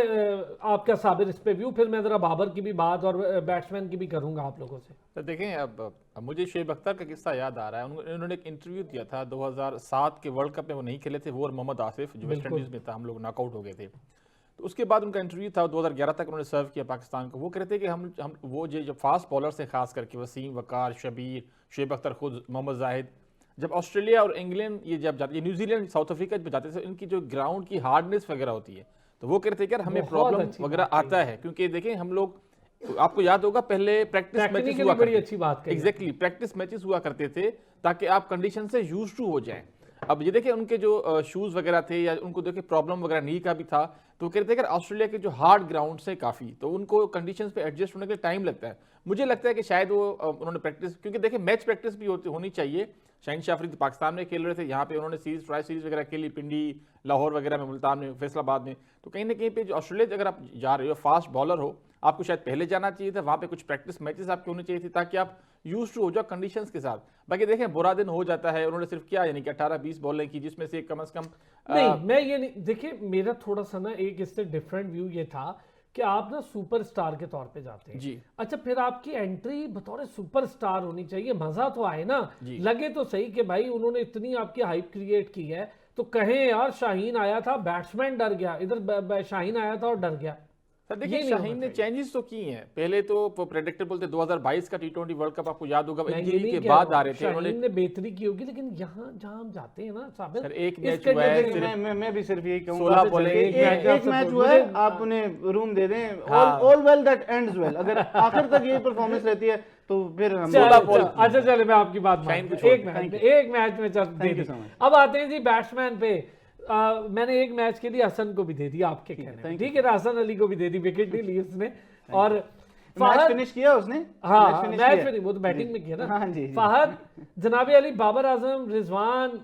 आपका साबिर इस पे व्यू, फिर मैं जरा बाबर की भी बात और बैट्समैन की भी करूंगा आप लोगों से। तो देखें, अब मुझे शुएब अख्तर का किस्सा याद आ रहा है। उन्होंने एक इंटरव्यू दिया था 2007 के वर्ल्ड कप में, वो नहीं खेले थे, वो और मोहम्मद आसिफ जो वेस्ट इंडीज में था, हम लोग नॉकआउट हो गए थे। तो उसके बाद उनका इंटरव्यू था, 2011 तक उन्होंने सर्व किया पाकिस्तान को। वो कहते थे कि हम वो जो फास्ट बॉलर से, खास करके वसीम, वकार, शबीर, शुएब अख्तर खुद, मोहम्मद जाहिद, जब ऑस्ट्रेलिया और इंग्लैंड ये जब जाते, ये न्यूजीलैंड, साउथ अफ्रीका जब जाते थे, इनकी जो ग्राउंड की हार्डनेस वगैरह होती है, तो वो कहते थे कि यार हमें बहुत प्रॉब्लम अच्छी वगैरह बात आता है, क्योंकि देखें हम लोग, तो आपको याद होगा पहले प्रैक्टिस मैचेस टेक्निकली हुआ बड़ी करते अच्छी बात कही। एग्जैक्टली, प्रैक्टिस मैचेस हुआ करते थे ताकि आप कंडीशन से यूज टू हो जाएं। अब ये देखिए उनके जो शूज़ वगैरह थे, या उनको देखिए प्रॉब्लम वगैरह नी का भी था, तो वो कहते थे कि ऑस्ट्रेलिया के जो हार्ड ग्राउंड्स हैं काफ़ी, तो उनको कंडीशंस पे एडजस्ट होने के लिए टाइम लगता है। मुझे लगता है कि शायद वो उन्होंने प्रैक्टिस, क्योंकि देखिए मैच प्रैक्टिस भी होनी चाहिए। शाहीन शाह अफरीदी पाकिस्तान में खेल रहे थे, यहाँ पे उन्होंने ट्राई सीरीज वगैरह खेली, पिंडी, लाहौर वगैरह में, मुल्तान में, फैसलाबाद में। तो कहीं ना कहीं पे जो ऑस्ट्रेलिया अगर आप जा रहे हो, फास्ट बॉलर हो, आपको शायद पहले जाना चाहिए था, वहाँ पे कुछ प्रैक्टिस मैचेस आपके होने चाहिए थे ताकि आप यूज टू हो जाओ कंडीशंस के साथ। बाकी देखें बुरा दिन हो जाता है, उन्होंने सिर्फ क्या यानी कि 18-20 बॉलें की, जिसमें से कम से कम नहीं, मैं ये नहीं, देखिए मेरा थोड़ा सा ना एक इससे डिफरेंट व्यू ये था कि आप ना सुपरस्टार के तौर पे जाते हैं जी। अच्छा, फिर आपकी एंट्री बतौर सुपरस्टार होनी चाहिए, मजा तो आए ना, लगे तो सही कि भाई उन्होंने इतनी आपकी हाइप क्रिएट की है, तो कहें यार शाहीन आया था, बैट्समैन डर गया, इधर शाहीन आया था और डर गया। सर देखिए शाहीन ने चेंजेस तो की हैं। पहले तो प्रेडिक्टेबल थे, 2022 का T20 वर्ल्ड कप आपको याद होगा, इंजरी के बाद आ रहे थे, शाहीन ने बेहतरी की होगी, लेकिन यहाँ जहाँ हम जाते हैं ना साबिर, सर एक मैच हुआ है, मैं भी सिर्फ यही कहूंगा, 16 बॉलें, एक मैच हुआ है, आप उन्हें रूम दे दें, all well that ends well. अगर आखिर तक ये परफॉर्मेंस रहती है तो फिर हम अच्छा चले, मैं आपकी बात एक मैच में चल। अब आते हैं जी बैट्समैन पे। मैंने एक मैच के लिए हसन को भी दे दिया आपके कहने, ठीक है, हसन अली को भी दे दी, विकेट नहीं ली उसने, और मैच फिनिश किया उसने। हाँ मैच फिनिश, वो तो बैटिंग में किया ना। हाँ जी, फहद, जनाबे अली, बाबर आजम, रिजवान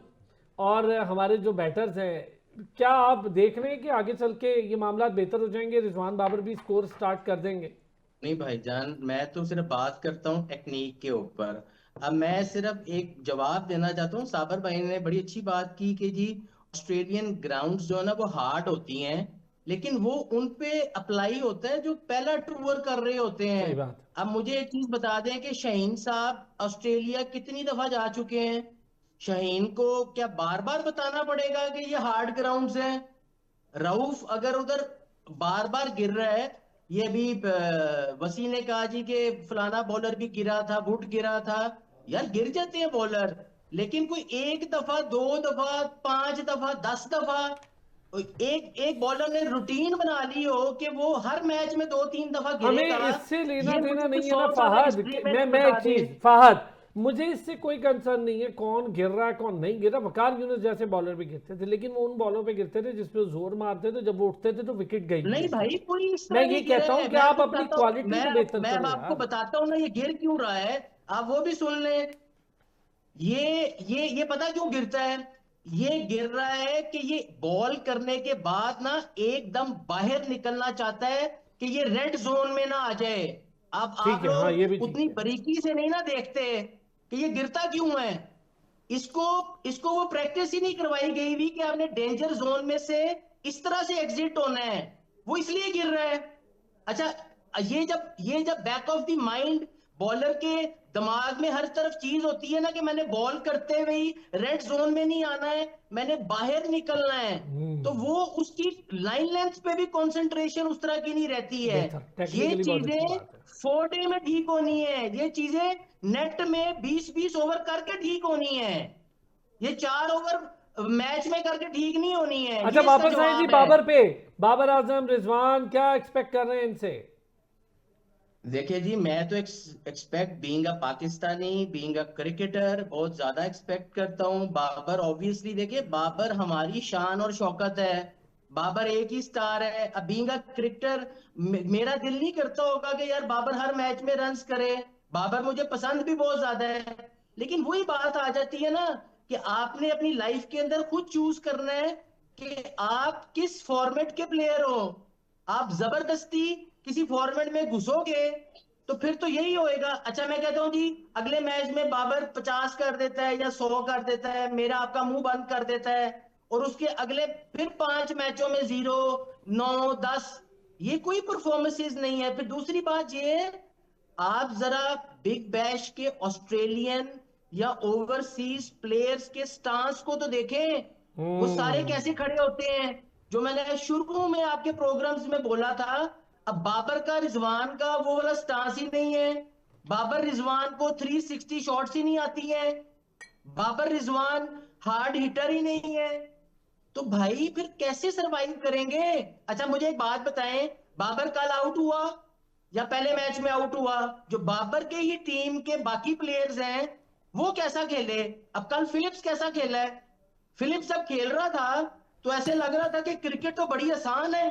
और हमारे जो बैटर्स हैं, क्या आप देख रहे हैं कि आगे चल के ये मामला बेहतर हो जाएंगे, रिजवान बाबर भी स्कोर स्टार्ट कर देंगे? नहीं भाईजान, मैं तो सिर्फ बात करता हूँ टेक्निक के ऊपर। अब मैं सिर्फ एक जवाब देना चाहता हूँ। साबर भाई ने बड़ी अच्छी बात की कि जी ऑस्ट्रेलियन ग्राउंड्स जो है ना वो हार्ड होती हैं, लेकिन वो उन पे अप्लाई होता है जो पहला टूर कर रहे होते सही हैं। बात। अब मुझे एक चीज बता दें कि शाहीन साहब ऑस्ट्रेलिया कितनी दफा जा चुके हैं? शाहीन को क्या बार बार बताना पड़ेगा कि ये हार्ड ग्राउंड्स हैं? रऊफ अगर उधर बार बार गिर रहा है, ये भी वसी ने कहा जी कि फलाना बॉलर भी गिरा था, वुड गिरा था, यार गिर जाते हैं बॉलर, लेकिन कोई एक दफा, 2 दफा, 5 दफा, 10 दफा एक बॉलर ने रूटीन बना ली हो कि वो हर मैच में 2-3 दफा गिरेगा। हमें इससे लेना ये देना मुझे नहीं कुछ है ना 100 साल फहद, हिस्ट्री में मैं एक बता चीज दें। फहद, मुझे इससे कोई कंसर्न नहीं है कौन गिर रहा है कौन नहीं गिर रहा। वकार यूनुस जैसे बॉलर भी गिरते थे, लेकिन वो उन बॉलों पे गिरते थे जिसपे जोर मारते थे, जब वो उठते थे तो विकेट गई। नहीं भाई, कोई इस तरह मैं ये नहीं गिरा कहता हूँ है। कि मैं आप आपको अपनी बताता हूँ, क्वालिटी को बेहतर मैं करो आपको यार। बताता हूँ ना ये गिर क्यों रहा है, आप वो भी सुन लें। ये पता क्यों गिरता है? ये गिर रहा है कि ये बॉल करने के बाद ना एकदम बाहर निकलना चाहता है कि ये रेड जोन में ना आ जाए। आप ठीक है, हाँ, ये भी लोग ठीक उतनी है। बारीकी से नहीं ना देखते कि ये गिरता क्यों है। इसको वो प्रैक्टिस ही नहीं करवाई गई हुई कि आपने डेंजर जोन में से इस तरह से एग्जिट होना है, वो इसलिए गिर रहा है। अच्छा, ये जब back of the mind bowler के दिमाग में हर तरफ चीज होती है ना कि मैंने बॉल करते हुए ही रेड जोन में नहीं आना है, मैंने बाहर निकलना है, तो वो उसकी लाइन लेंथ पे भी कंसंट्रेशन उस तरह की नहीं रहती है। बेहतर, ये technically बहुत अच्छी चीजें बात है। 4 डे में ठीक होनी है, ये चीजें नेट में 20-20 ओवर करके ठीक होनी है, ये 4 ओवर मैच में करके ठीक नहीं होनी है। अच्छा, ये इसका वापस आए जी जवाब है। बाबर पे। बाबर आजम, रिजवान, क्या एक्सपेक्ट कर रहे हैं इनसे? देखिए जी, मैं तो expect being a Pakistani, being a cricketer, बहुत ज्यादा एक्सपेक्ट करता हूँ। बाबर ऑब्वियसली, देखिए बाबर हमारी शान और शौकत है, बाबर एक ही स्टार है। अब बीइंग अ क्रिकेटर मेरा दिल नहीं करता होगा कि यार बाबर हर मैच में रन्स करे। बाबर मुझे पसंद भी बहुत ज्यादा है, लेकिन वही बात आ जाती है ना कि आपने अपनी लाइफ के अंदर खुद चूज करना है कि आप किस फॉर्मेट के प्लेयर हो। आप जबरदस्ती किसी फॉर्मेट में घुसोगे, तो फिर तो यही होएगा। अच्छा मैं कहता हूँ जी अगले मैच में बाबर 50 कर देता है या 100 कर देता है, मेरा आपका मुंह बंद कर देता है, और उसके अगले फिर 5 मैचों में 0, 9, 10, ये कोई परफॉर्मेंसेस नहीं है। फिर दूसरी बात ये, आप जरा बिग बैश के ऑस्ट्रेलियन या ओवरसीज प्लेयर्स के स्टांस को तो देखें, वो सारे कैसे खड़े होते हैं। जो मैंने शुरू में आपके प्रोग्राम्स में बोला था, अब बाबर का रिजवान का वो वाला स्टांस ही नहीं है। बाबर रिजवान को 360 शॉट्स ही नहीं आती है, बाबर रिजवान हार्ड हिटर ही नहीं है, तो भाई फिर कैसे सरवाइव करेंगे। अच्छा मुझे एक बात बताएं, बाबर कल आउट हुआ या पहले मैच में आउट हुआ? जो बाबर के ही टीम के बाकी प्लेयर्स हैं वो कैसा खेले? अब कल फिलिप्स कैसा खेला है? फिलिप्स जब खेल रहा था तो ऐसे लग रहा था कि क्रिकेट तो बड़ी आसान है,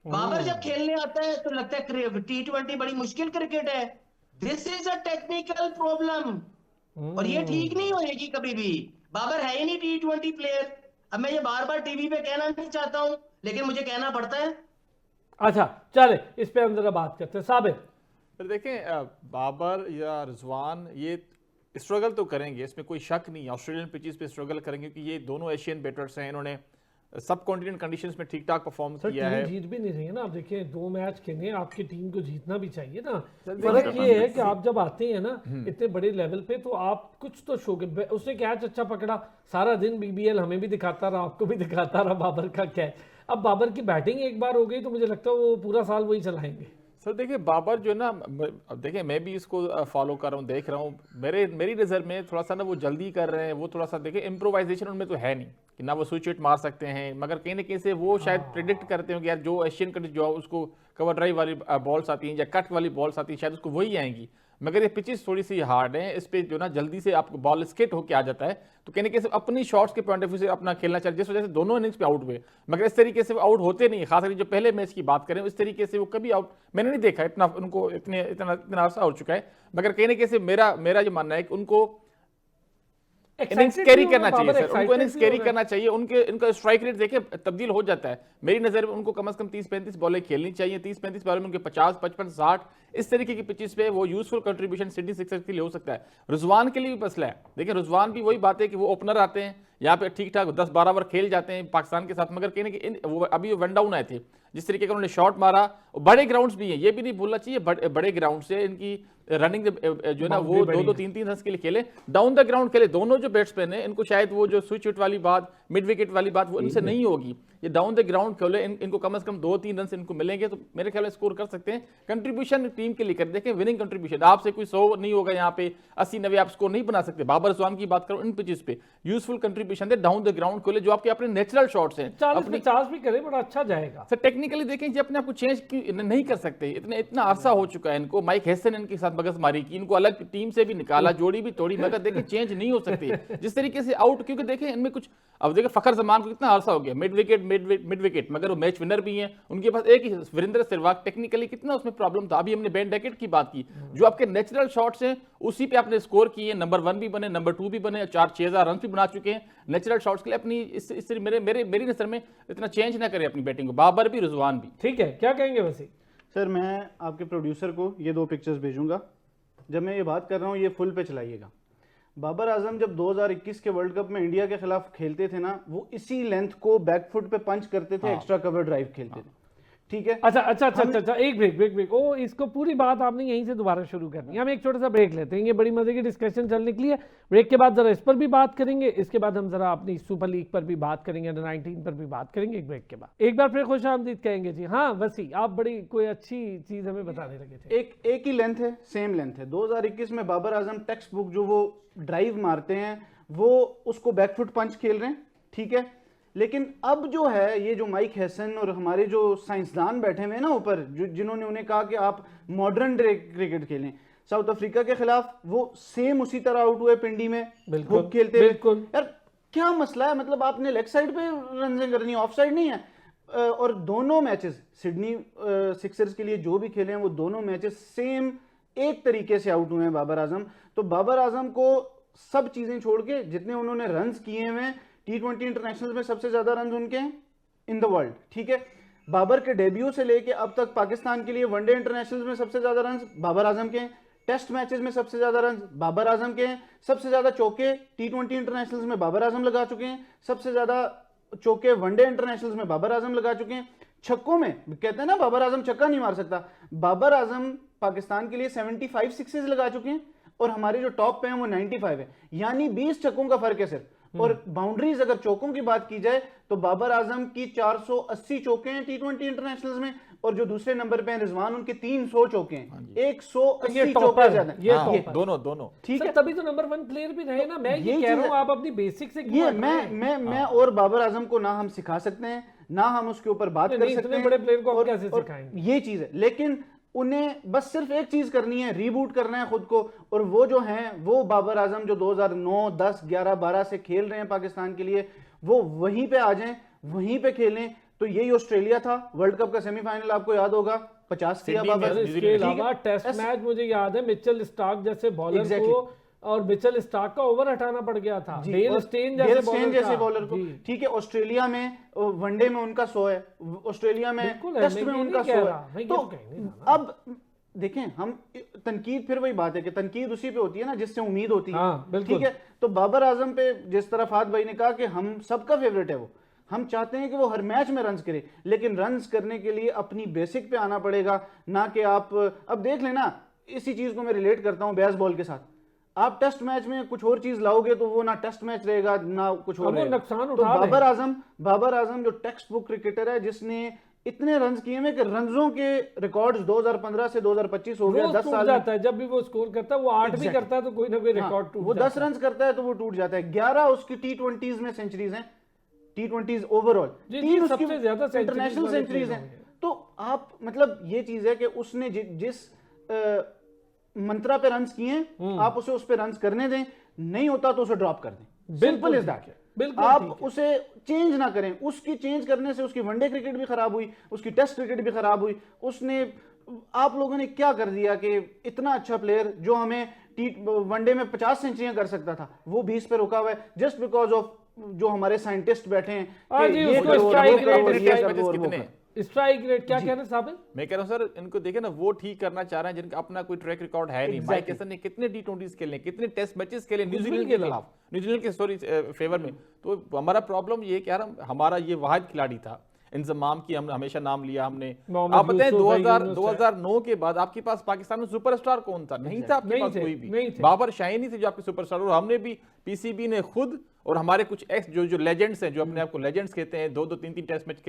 बाबर जब खेलने आता है तो लगता है T20 बड़ी मुश्किल क्रिकेट है। This is a technical problem, और ये ठीक नहीं होएगी कभी भी। बाबर है ही नहीं T20 प्लेयर। अब मैं ये बार बार टीवी पे कहना नहीं चाहता हूं, लेकिन मुझे कहना पड़ता है। अच्छा चले इस पे हम जरा बात करते हैं। साबिर, फिर देखें बाबर या रिजवान ये स्ट्रगल तो करेंगे, इसमें कोई शक नहीं है। ऑस्ट्रेलियन पिचेस पे स्ट्रगल करेंगे क्योंकि ये दोनों एशियन बैटर्स हैं, इन्होंने सब कॉन्टिनेंट कंडीशंस में ठीक ठाक परफॉर्म सर किया है। टीम जीत भी नहीं रही है ना। आप देखिए 2 मैच खेले, आपकी टीम को जीतना भी चाहिए ना। फर्क ये है कि आप जब आते हैं ना इतने बड़े लेवल पे, तो आप कुछ तो शो के उसने कैच अच्छा पकड़ा, सारा दिन BBL हमें भी दिखाता रहा, आपको भी दिखाता रहा बाबर का कैच। अब बाबर की बैटिंग एक बार हो गई तो मुझे लगता है वो पूरा साल वही चलाएंगे। सर देखिए बाबर जो है ना, अब देखिए मैं भी इसको फॉलो कर रहा हूँ, देख रहा हूँ, मेरी नज़र में थोड़ा सा ना वो जल्दी कर रहे हैं। वो थोड़ा सा देखिए इम्प्रोवाइजेशन उनमें तो है नहीं कि ना वो स्विच विट मार सकते हैं, मगर कहीं ना कहीं से वो शायद प्रिडिक्ट करते हो कि यार जो एशियन कंट्री जो उसको कवर ड्राइव वाली बॉल्स आती हैं या कट वाली बॉल्स आती हैं शायद उसको वही आएंगी। मगर ये पिचेस थोड़ी सी हार्ड है, इस पे जो ना जल्दी से आपको बॉल स्किट होकर आ जाता है, तो कहने के अपनी शॉट्स के पॉइंट ऑफ व्यू से अपना खेलना चाहिए, जिस वजह से दोनों इनिंग्स पे आउट हुए। मगर इस तरीके से वो आउट होते नहीं, खासकर जो पहले मैच की बात करें इस तरीके से वो कभी आउट मैंने नहीं देखा। इतना उनको इतना अरसा हो चुका है, मगर कहने के से मेरा जो मानना है कि उनको इनिंग्स कैरी करना चाहिए सर, उनको इनिंग्स कैरी करना चाहिए। इनका स्ट्राइक रेट देखिए तब्दील हो जाता है। मेरी नजर में उनको कम से कम 30-35 बॉलें खेलनी चाहिए। 30-35 बॉलों में उनके 50, 55, 60 इस तरीके की पिचेस पे वो यूजफुल कंट्रीब्यूशन सिडनी सिक्सर्स के लिए हो सकता है। रिजवान के लिए भी मसला है। देखिए रिजवान भी वही बात है कि वो ओपनर आते हैं, यहाँ पे ठीक ठाक 10-12 ओवर खेल जाते हैं पाकिस्तान के साथ, मगर कहने की वो अभी वन डाउन आए थे, जिस तरीके का उन्होंने शॉट मारा, बड़े ग्राउंड्स भी हैं, ये भी नहीं भूलना चाहिए। बड़े ग्राउंड से इनकी रनिंग जो है ना वो 2-2, 3-3 रन के लिए खेले, डाउन द ग्राउंड खेले। दोनों जो बैट्समैन है इनको शायद वो जो स्विच विट वाली बात, मिड विकेट वाली बात वो इनसे नहीं होगी। ये डाउन द ग्राउंड खेले, इनको कम से कम 2-3 रन इनको मिलेंगे तो मेरे ख्याल में स्कोर कर सकते हैं। कंट्रीब्यूशन टीम के लिए कर देखें, विनिंग कंट्रीब्यूशन आपसे कोई 100 नहीं होगा, यहाँ पे 80-90 आप स्कोर नहीं बना सकते। बाबर रिजवान की बात करो, इन पिचेस पे useful contribution they, down the ground खोले, जो आपके अपने नेचुरल शॉट्स हैं 40-50 भी करे बड़ा अच्छा जाएगा। सर टेक्निकली देखें, अपने आप को चेंज नहीं कर सकते, इतना अरसा हो चुका है इनको। माइक हैसन इनके साथ मगजमारी की, इनको अलग टीम से भी निकाला, जोड़ी भी तोड़ी, मगर देखें चेंज नहीं हो सकती जिस तरीके से आउट। क्योंकि देखें इनमें कुछ, अब देखिए फखर जमान को कितना अरसा हो गया मिड विकेट, मगर वो मैच विनर भी हैं, उनके पास एक ही वीरेंद्र सहवाग, टेक्निकली कितना उसमें प्रॉब्लम था। अभी हमने बेन डैकेट की बात की, जो आपके नेचुरल शॉट्स हैं उसी पे आपने स्कोर किए, नंबर 1 भी बने, नंबर 2 भी बने, 4-6 रन भी बना चुके हैं नेचुरल शॉट्स के लिए। अपनी इस मेरी नजर में इतना चेंज ना करे अपनी बैटिंग को, बाबर भी रिजवान भी। ठीक है, क्या कहेंगे वैसे? सर मैं आपके प्रोड्यूसर को ये 2 पिक्चर्स भेजूंगा, जब मैं ये बात कर रहा हूँ ये फुल पे चलाइएगा। बाबर आजम जब 2021 के वर्ल्ड कप में इंडिया के खिलाफ खेलते थे ना, वो इसी लेंथ को बैकफुट पे पंच करते थे, एक्स्ट्रा कवर ड्राइव खेलते थे, ठीक है। अच्छा एक ब्रेक ओ इसको पूरी बात आपने यहीं से दोबारा शुरू करनी है। हम एक छोटा सा ब्रेक लेते हैं, ये बड़ी मजे की डिस्कशन चलने के लिए। ब्रेक के बाद जरा इस पर भी बात करेंगे, इसके बाद हम जरा अपनी सुपर लीग पर भी बात करेंगे, अंडर 19 पर भी बात करेंगे एक ब्रेक के बाद। एक बार फिर खुश आमदीद कहेंगे जी। हाँ वसी, आप बड़ी कोई अच्छी चीज हमें बताने लगे थे। एक ही लेंथ है, सेम लेंथ है। 2021 में बाबर आजम टेक्स्ट बुक जो वो ड्राइव मारते हैं वो उसको बैकफुट पंच खेल रहे हैं, ठीक है। लेकिन अब जो है ये जो माइक हैसन और हमारे जो साइंसदान बैठे हुए हैं ना ऊपर, जिन्होंने उन्हें कहा कि आप मॉडर्न क्रिकेट खेलें, साउथ अफ्रीका के खिलाफ वो सेम उसी तरह आउट हुए पिंडी में हुक खेलते हुए। यार क्या मसला है, मतलब आपने लेग साइड पे रन करनी है, ऑफ साइड नहीं है। और दोनों मैचेस सिडनी सिक्सर्स के लिए जो भी खेले हैं वो दोनों मैचेस सेम एक तरीके से आउट हुए हैं बाबर आजम। तो बाबर आजम को सब चीजें छोड़ के जितने उन्होंने रन्स किए हैं T20 इंटरनेशनल में सबसे ज्यादा रन उनके हैं इन द वर्ल्ड, ठीक है। बाबर के डेब्यू से लेके अब तक पाकिस्तान के लिए वनडे इंटरनेशनल में सबसे ज्यादा रन बाबर आजम के हैं, टेस्ट मैचेस में सबसे ज्यादा रन बाबर आजम के हैं, सबसे ज्यादा चौके T20 इंटरनेशनल्स में बाबर आजम लगा चुके हैं, सबसे ज्यादा चौके वनडे इंटरनेशनल्स में बाबर आजम लगा चुके हैं। छक्कों में कहते हैं ना बाबर आजम छक्का नहीं मार सकता, बाबर आजम पाकिस्तान के लिए 75 सिक्सेस लगा चुके हैं और हमारे जो टॉप पे हैं वो 95 है, यानी 20 छक्कों का फर्क है सिर्फ। और बाउंड्रीज अगर चौकों की बात की जाए तो बाबर आजम की 480 चौके हैं T20 इंटरनेशनल्स में, और जो दूसरे नंबर पे हैं रिजवान उनके 300 चौके हैं, 180 चौके ज्यादा ये हाँ, टॉपर। दोनों ठीक है। तभी तो नंबर 1 प्लेयर भी रहे ना। मैं ये यही कह रहा चीज़ हूँ है। आप अपनी बेसिक से क्यों ये हट रहे हैं? मैं और बाबर आजम को ना हम सिखा सकते हैं ना हम उसके ऊपर बात कर नहीं, सकते इतने हैं। बड़े प्लेयर को हम और- कैसे और सिखाएंगे? ये चीज है, लेकिन उन्हें बस सिर्फ एक चीज करनी है, रीबूट करना है खुद को। और वो जो हैं वो बाबर आजम जो 2009, 10, 11, 12 से खेल रहे हैं पाकिस्तान के लिए, वो वहीं पे आ जाएं, वहीं पे खेलें। तो यही ऑस्ट्रेलिया था, वर्ल्ड कप का सेमीफाइनल आपको याद होगा, 50 किया सिडनी में बाबर। इसके ठीक है। अलावा टेस्ट मैच मुझे याद है मिचेल स्टार्क जैसे बॉलर Exactly. को, और मिचेल स्टार्क का ओवर हटाना पड़ गया था जी, डेल और स्टेन डेल जैसे स्टेन बॉलर जैसे का। बॉलर को। जी। ठीक है, ऑस्ट्रेलिया में वनडे में उनका 100 है, ऑस्ट्रेलिया में बिल्कुल है, टेस्ट मैं में ये उनका नहीं 100 कह रहा, है। मैं ये तो तो कह नहीं रहा ना। अब देखें, हम तनकीद फिर वही बात है कि तनकीद उसी पे होती है ना जिससे उम्मीद होती है। हाँ, बिल्कुल। ठीक है, तो बाबर आजम पे जिस तरह फात भाई ने कहा कि हम सबका फेवरेट है, वो हम चाहते हैं कि वो हर मैच में रन्स करे, लेकिन रन्स करने के लिए अपनी बेसिक पे आना पड़ेगा, ना कि आप अब देख लेना। इसी चीज को मैं रिलेट करता हूं बेसबॉल के साथ। आप टेस्ट मैच में कुछ और चीज लाओगे तो वो ना टेस्ट मैच रहेगा ना कुछ और अब वो रहेगा। नुकसान तो उठा रहे हैं। बाबर आजम जो टेक्स्ट बुक क्रिकेटर है, जिसने इतने रन्स किए हैं कि रन्सों के रिकॉर्ड्स 2015 से 2025 हो गया, रोज 10 टूट साल में। जाता है। जब भी वो स्कोर करता है, वो 8 भी Exactly. करता है तो कोई ना कोई हाँ, रिकॉर्ड टूट वो जाता 10 रन करता है तो वो टूट जाता है। 11 उसकी T20s में सेंचुरीज हैं, T20s ओवरऑल, जी, 3 उसकी सबसे ज्यादा centuries इंटरनेशनल वाले सेंचुरीज player हैं। होंगे। तो आप मतलब ये चीज है कि उसने जिस मंत्रा पे रन्स किए हैं, आप उसे उस पे रन्स करने दें, नहीं होता तो उसे ड्रॉप कर दें। Simple is that. बिल्कुल आप ठीक है। उसे चेंज ना करें। उसकी चेंज करने से उसकी वनडे क्रिकेट भी खराब हुई, उसकी टेस्ट क्रिकेट भी खराब हुई। उसने, आप लोगों ने क्या कर दिया कि इतना अच्छा प्लेयर जो हमें वनडे में 50 सेंचुरियां कर सकता था, वो 20 पे रुका हुआ है जस्ट बिकॉज ऑफ जो हमारे साइंटिस्ट बैठे हैं हाँ कि जी, ये उसको करो, वो strike करो, rate, ये strike करो, और वो कितने? करो। स्ट्राइक रेट क्या कहना साबित? मैं कह रहा हूँ सर, इनको देखे ना, वो ठीक करना चाह रहे हैं जिनका अपना कोई ट्रैक रिकॉर्ड है नहीं। माइक हेसन ने कितने T20s खेले, कितने टेस्ट मैचेस खेले न्यूजीलैंड के खिलाफ, न्यूजीलैंड के सॉरी फेवर में। तो हमारा प्रॉब्लम ये कह रहा हूँ, हमारा ये वाहिद खिलाड़ी था इंजमाम की, हमने हमेशा नाम लिया हमने। मोहम्मद आप बताएं यूसुफ है, 2009 के बाद आपके पास पाकिस्तान में सुपरस्टार कौन था? नहीं था आपके नहीं पास थे, कोई भी। नहीं थे। बाबर शाहीन ही थे जो आपके सुपरस्टार। और हमने भी, पीसीबी ने खुद और हमारे कुछ एक्स जो लेजेंड्स हैं, जो अपने आप को लेजेंड्स कहते हैं, 2-2, 3-3 टेस्ट मैच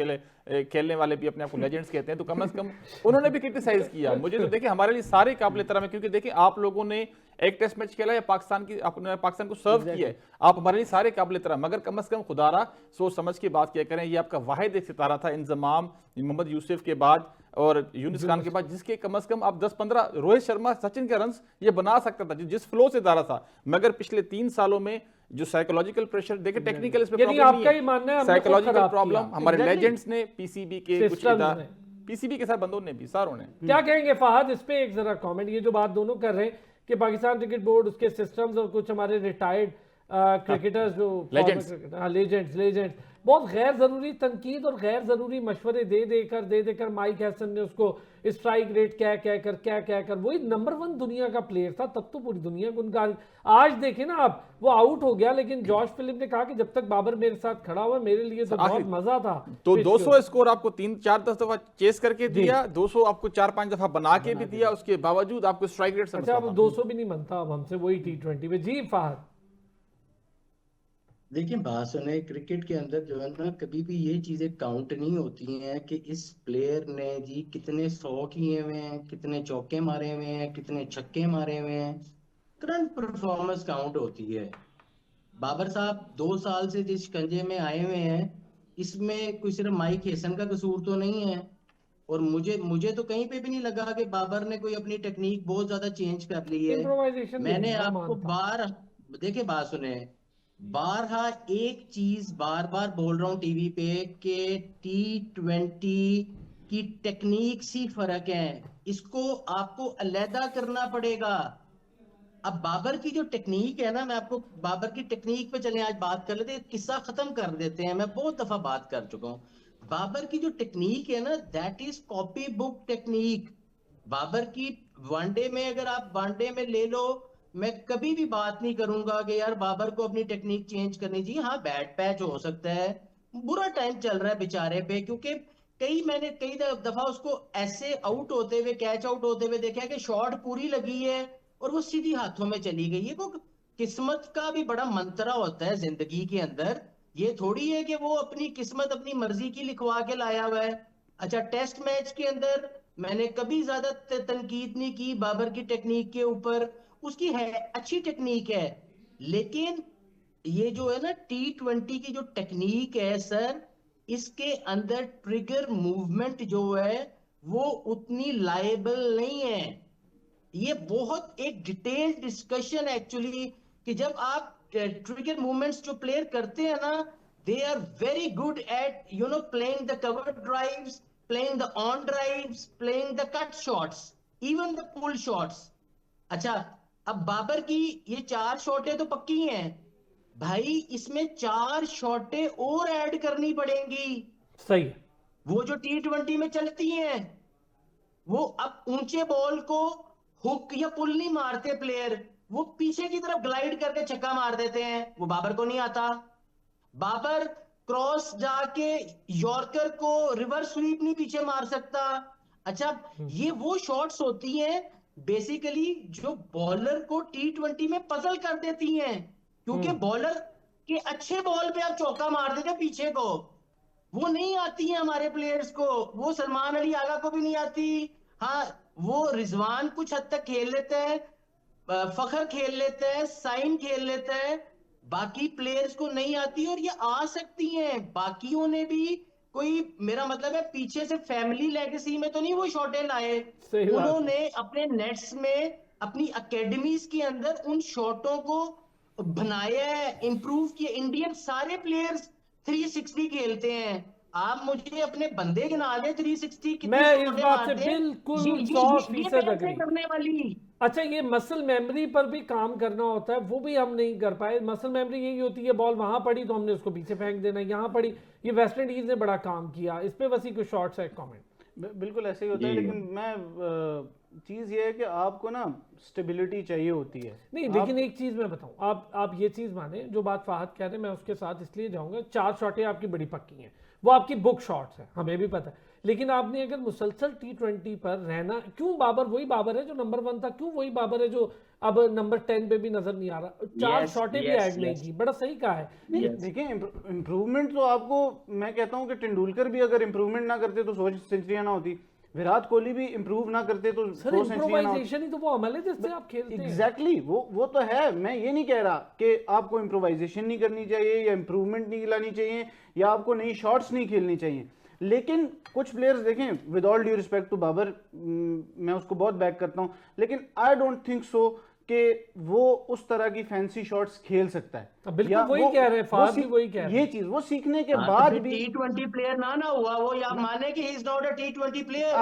खेलने वाले भी अपने आप को लेजेंड्स कहते हैं, तो कम से कम उन्होंने भी क्रिटिसाइज किया। मुझे तो देखिए हमारे लिए सारे काबिल तरह में, क्योंकि देखिए आप लोगों ने एक टेस्ट मैच खेला या पाकिस्तान की, अपने पाकिस्तान को सर्व किया है, आप हमारे लिए सारे काबिल तरह। मगर कम से कम खुदारा सोच समझ के बात किया करें। ये आपका वाहिद एक सितारा था इंजमाम, मोहम्मद यूसुफ के बाद और यूनिस खान के बाद, जिसके कम से कम आप 10-15 रोहित शर्मा, सचिन के रन्स ये बना सकता था, जिस फ्लो से दारा था। मगर पिछले 3 सालों में जो साइकोलॉजिकल प्रेशर, देखिए टेक्निकल इसमें यानी प्रॉब्लम आपका ही मानना है हमने खुद साइकोलॉजिकल खराब प्रॉब्लम किया। हमारे Exactly. लेजेंड्स ने, पीसीबी के कुछ Systems इदारे, ने। पीसीबी के साथ बंदों ने भी, सारों ने। क्या कहेंगे फहद इस पे? एक जरा कमेंट, ये जो बात दोनों कर रहे हैं कि पाकिस्तान क्रिकेट बोर्ड, उसके सिस्टम्स और कुछ हमारे रिटायर्ड क्रिकेटर्स जो Legends. लेजेंड्स बहुत गैर जरूरी तनकीद और गैर जरूरी मशवरे दे देकर माइक हैसन ने उसको स्ट्राइक रेट क्या कर वही नंबर 1 दुनिया का प्लेयर था, तब तो पूरी दुनिया को उनका। आज देखे ना आप, वो आउट हो गया, लेकिन जॉश फिलिप ने कहा कि जब तक बाबर मेरे साथ खड़ा हुआ, मेरे लिए तो बहुत मजा था। तो पिच 200 स्कोर आपको 3-4 दफा चेस करके दिया, 200 आपको 4-5 दफा बना के भी दिया, उसके बावजूद आपको स्ट्राइक रेट अच्छा, अब 200 भी नहीं बनता अब हमसे, वही T20 में। जी फहद, देखिए बात सुने, क्रिकेट के अंदर जो है ना, कभी भी ये चीजें काउंट नहीं होती हैं कि इस प्लेयर ने जी कितने 100 किए हुए हैं, कितने चौके मारे हुए हैं, कितने छक्के मारे हुए हैं। करंट परफॉर्मेंस काउंट होती है। बाबर साहब 2 साल से जिस शिकंजे में आए हुए हैं, इसमें कोई सिर्फ माइक हेसन का कसूर तो नहीं है। और मुझे तो कहीं पे भी नहीं लगा कि बाबर ने कोई अपनी टेक्निक बहुत ज्यादा चेंज कर ली है। इम्प्रोवाइजेशन मैंने आपको देखिए बात सुने, बारहा एक चीज बार बार बोल रहा हूं टीवी पे कि T20 की टेक्निक सी फर्क है, इसको आपको अलहदा करना पड़ेगा। अब बाबर की जो टेक्निक है ना, मैं आपको बाबर की टेक्निक पे चले आज बात कर लेते हैं, किस्सा खत्म कर देते हैं। मैं बहुत दफा बात कर चुका हूं। बाबर की जो टेक्निक है ना, that is copy book technique. Babar की वनडे में, अगर आप वनडे में ले लो, मैं कभी भी बात नहीं करूंगा कि यार बाबर को अपनी टेक्निक चेंज करनी चाहिए। हाँ, बैड पैच हो सकता है, बुरा टाइम चल रहा है बेचारे पे, क्योंकि मैंने कई दफा उसको ऐसे आउट होते हुए, कैच आउट होते हुए देखा है कि शॉट पूरी लगी है और वो सीधी हाथों में चली गई है। वो किस्मत का भी बड़ा मंत्रा होता है जिंदगी के अंदर। ये थोड़ी है कि वो अपनी किस्मत अपनी मर्जी की लिखवा के लाया हुआ है। अच्छा, टेस्ट मैच के अंदर मैंने कभी ज्यादा तनकीद नहीं की बाबर की टेक्निक के ऊपर। उसकी है, अच्छी टेक्निक है, लेकिन ये जो है ना T20 की जो टेक्निक है सर, इसके अंदर ट्रिगर मूवमेंट जो है वो उतनी लायबल नहीं है। ये बहुत एक डिटेल्ड डिस्कशन एक्चुअली, कि जब आप ट्रिगर मूवमेंट्स जो प्लेयर करते हैं ना, they are very good at playing the cover drives, playing the on drives, playing the cut shots, even the pull shots. अच्छा, अब बाबर की ये 4 शॉटें तो पक्की हैं भाई, इसमें 4 शॉटें और ऐड करनी पड़ेंगी। सही है। वो जो T20 में चलती हैं, वो अब ऊंचे बॉल को हुक या पुल नहीं मारते प्लेयर, वो पीछे की तरफ ग्लाइड करके छक्का मार देते हैं। वो बाबर को नहीं आता। बाबर क्रॉस जाके यॉर्कर को रिवर्स स्वीप नहीं पीछे मार सकता। अच्छा, ये वो शॉट्स होती हैं बेसिकली जो बॉलर को T20 में पजल कर देती हैं, क्योंकि बॉलर के अच्छे बॉल पे आप चौका मार देते पीछे को, वो नहीं आती है हमारे प्लेयर्स को। वो सलमान अली आगा को भी नहीं आती। हाँ, वो रिजवान कुछ हद तक खेल लेते हैं, फखर खेल लेते हैं, साइम खेल लेते हैं, बाकी प्लेयर्स को नहीं आती। और ये आ सकती हैं, बाकियों ने भी कोई, मेरा मतलब है पीछे से फैमिली लेगेसी में तो नहीं वो शॉटें लाए, सही बात है। उन्होंने अपने नेट्स में, अपनी अकेडमीज के अंदर उन शॉटों को बनाया है, इंप्रूव किया। इंडियन सारे प्लेयर्स 360 खेलते हैं। आप मुझे अपने बंदे गिना दे 360 कितनी मैं इस शॉटें बात से मारते हैं। बिल्कुल ये 100% कैसे अग्री। करने वाली। अच्छा, ये मसल मेमोरी पर भी काम करना होता है, वो भी हम नहीं कर पाए। मसल मेमोरी यही होती है, बॉल वहां पड़ी तो हमने उसको पीछे फेंक देना, यहाँ पड़ी। ये वेस्ट इंडीज ने बड़ा काम किया इस पे। वसी कुछ शॉर्ट्स है कमेंट। बिल्कुल ऐसे ही होता है, लेकिन मैं चीज़ ये है कि आपको ना स्टेबिलिटी चाहिए होती है। नहीं, लेकिन एक चीज मैं बताऊं, आप ये चीज माने जो बात फाहद कह रहे हैं, मैं उसके साथ इसलिए जाऊंगा। 4 शॉटें आपकी बड़ी पक्की हैं, वो आपकी बुक शॉट्स हैं, हमें भी पता है। लेकिन आपने अगर मुसलसल T20 पर रहना, क्यों बाबर वही बाबर है जो नंबर 1 था, क्यों वही बाबर है जो अब नंबर 10 पे भी नजर नहीं आ रहा। 4 शॉटें भी ऐड नहीं की, बड़ा सही कहा है। देखिए, इम्प्रूवमेंट तो आपको, मैं कहता हूं कि तेंदुलकर भी अगर इम्प्रूवमेंट ना करते तो 100 सेंचुरियां ना होती, विराट कोहली भी इम्प्रूव ना करते तो 100 सर, सेंचुरियां ना होती। इम्प्रोवाइजेशन ही तो वो अमल है जिससे आप खेलते हैं। एग्जैक्टली, वो तो है। मैं ये नहीं कह रहा कि आपको इम्प्रोवाइजेशन नहीं करनी चाहिए या इम्प्रूवमेंट नहीं लानी चाहिए या आपको नई शॉट्स नहीं खेलनी चाहिए, लेकिन कुछ प्लेयर्स देखें, with all due respect to Babar, मैं उसको बहुत बैक करता हूं, लेकिन आई डोंट थिंक सो कि वो उस तरह की फैंसी शॉट्स खेल सकता है। बिल्कुल या वही कह रहे हैं, फाहद भी वही कह रहे हैं। ये चीज वो सीखने के हाँ, बाद तो भी T20 प्लेयर ना हुआ वो, या आप माने कि he is not a T20 player.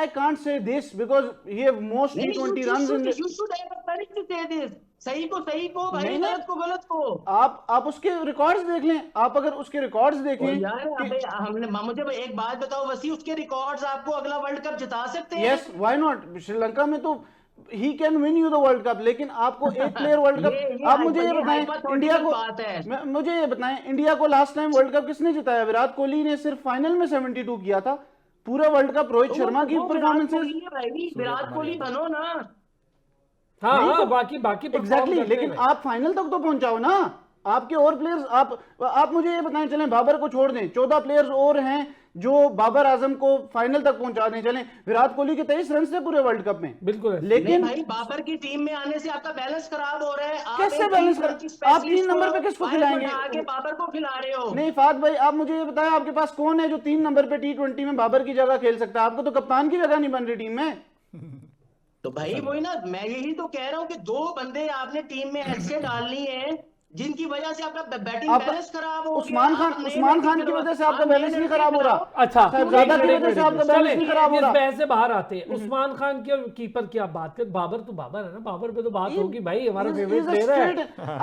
I can't say this because he have most T20 runs in the, You should have a courage to say this. सही को भाई, नहीं, गलत को गलत को। आप उसके रिकॉर्ड्स देख लें। आप अगर उसके रिकॉर्ड्स देखें यार अबे, हमने मुझे एक बात बताओ वसी, उसके रिकॉर्ड्स आपको अगला वर्ल्ड कप जिता सकते हैं। Yes, why not. श्रीलंका में तो he can win you the world cup, लेकिन आपको एक प्लेयर वर्ल्ड कप, आप मुझे ये बताएं, इंडिया को, मुझे ये बताएं, इंडिया को लास्ट टाइम वर्ल्ड कप किसने जिताया? विराट कोहली ने सिर्फ फाइनल में 72 किया था। पूरा वर्ल्ड कप रोहित शर्मा की परफॉर्मेंसेस। विराट कोहली बनो ना। हाँ, बाकी एग्जैक्टली, लेकिन आप फाइनल तक तो पहुंचाओ ना। आपके और प्लेयर्स, आप मुझे ये बताएं, चलें बाबर को छोड़ दें, 14 प्लेयर्स और हैं जो बाबर आजम को फाइनल तक पहुंचा दें। चलें, विराट कोहली के 23 रन थे पूरे वर्ल्ड कप में। बिल्कुल, लेकिन भाई बाबर की टीम में आने से आपका बैलेंस खराब हो रहा है। कैसे बैलेंस आप 3 नंबर पे किसको खिलाएंगे? आगे बाबर को खिला रहे हो। नहीं फाद भाई, आप मुझे ये बताएं, आपके पास कौन है जो 3 नंबर पे T20 में बाबर की जगह खेल सकता है? आपको तो कप्तान की जगह नहीं बन रही टीम में। तो भाई वही ना, मैं यही तो कह रहा हूं कि 2 बंदे आपने टीम में ऐसे डालनी है जिनकी वजह से आपका बैटिंग बैलेंस खराब हो गया। उस्मान खान की वजह से आपका बैलेंस नहीं खराब हो रहा। अच्छा, साहबजादा की वजह से आपका बैलेंस नहीं खराब हो रहा। इस बहस से बाहर आते हैं। उस्मान खान की और कीपर की आप बात कर, बाबर तो बाबर है ना, बाबर पे तो बात होगी भाई, हमारा फेवरेट प्लेयर है।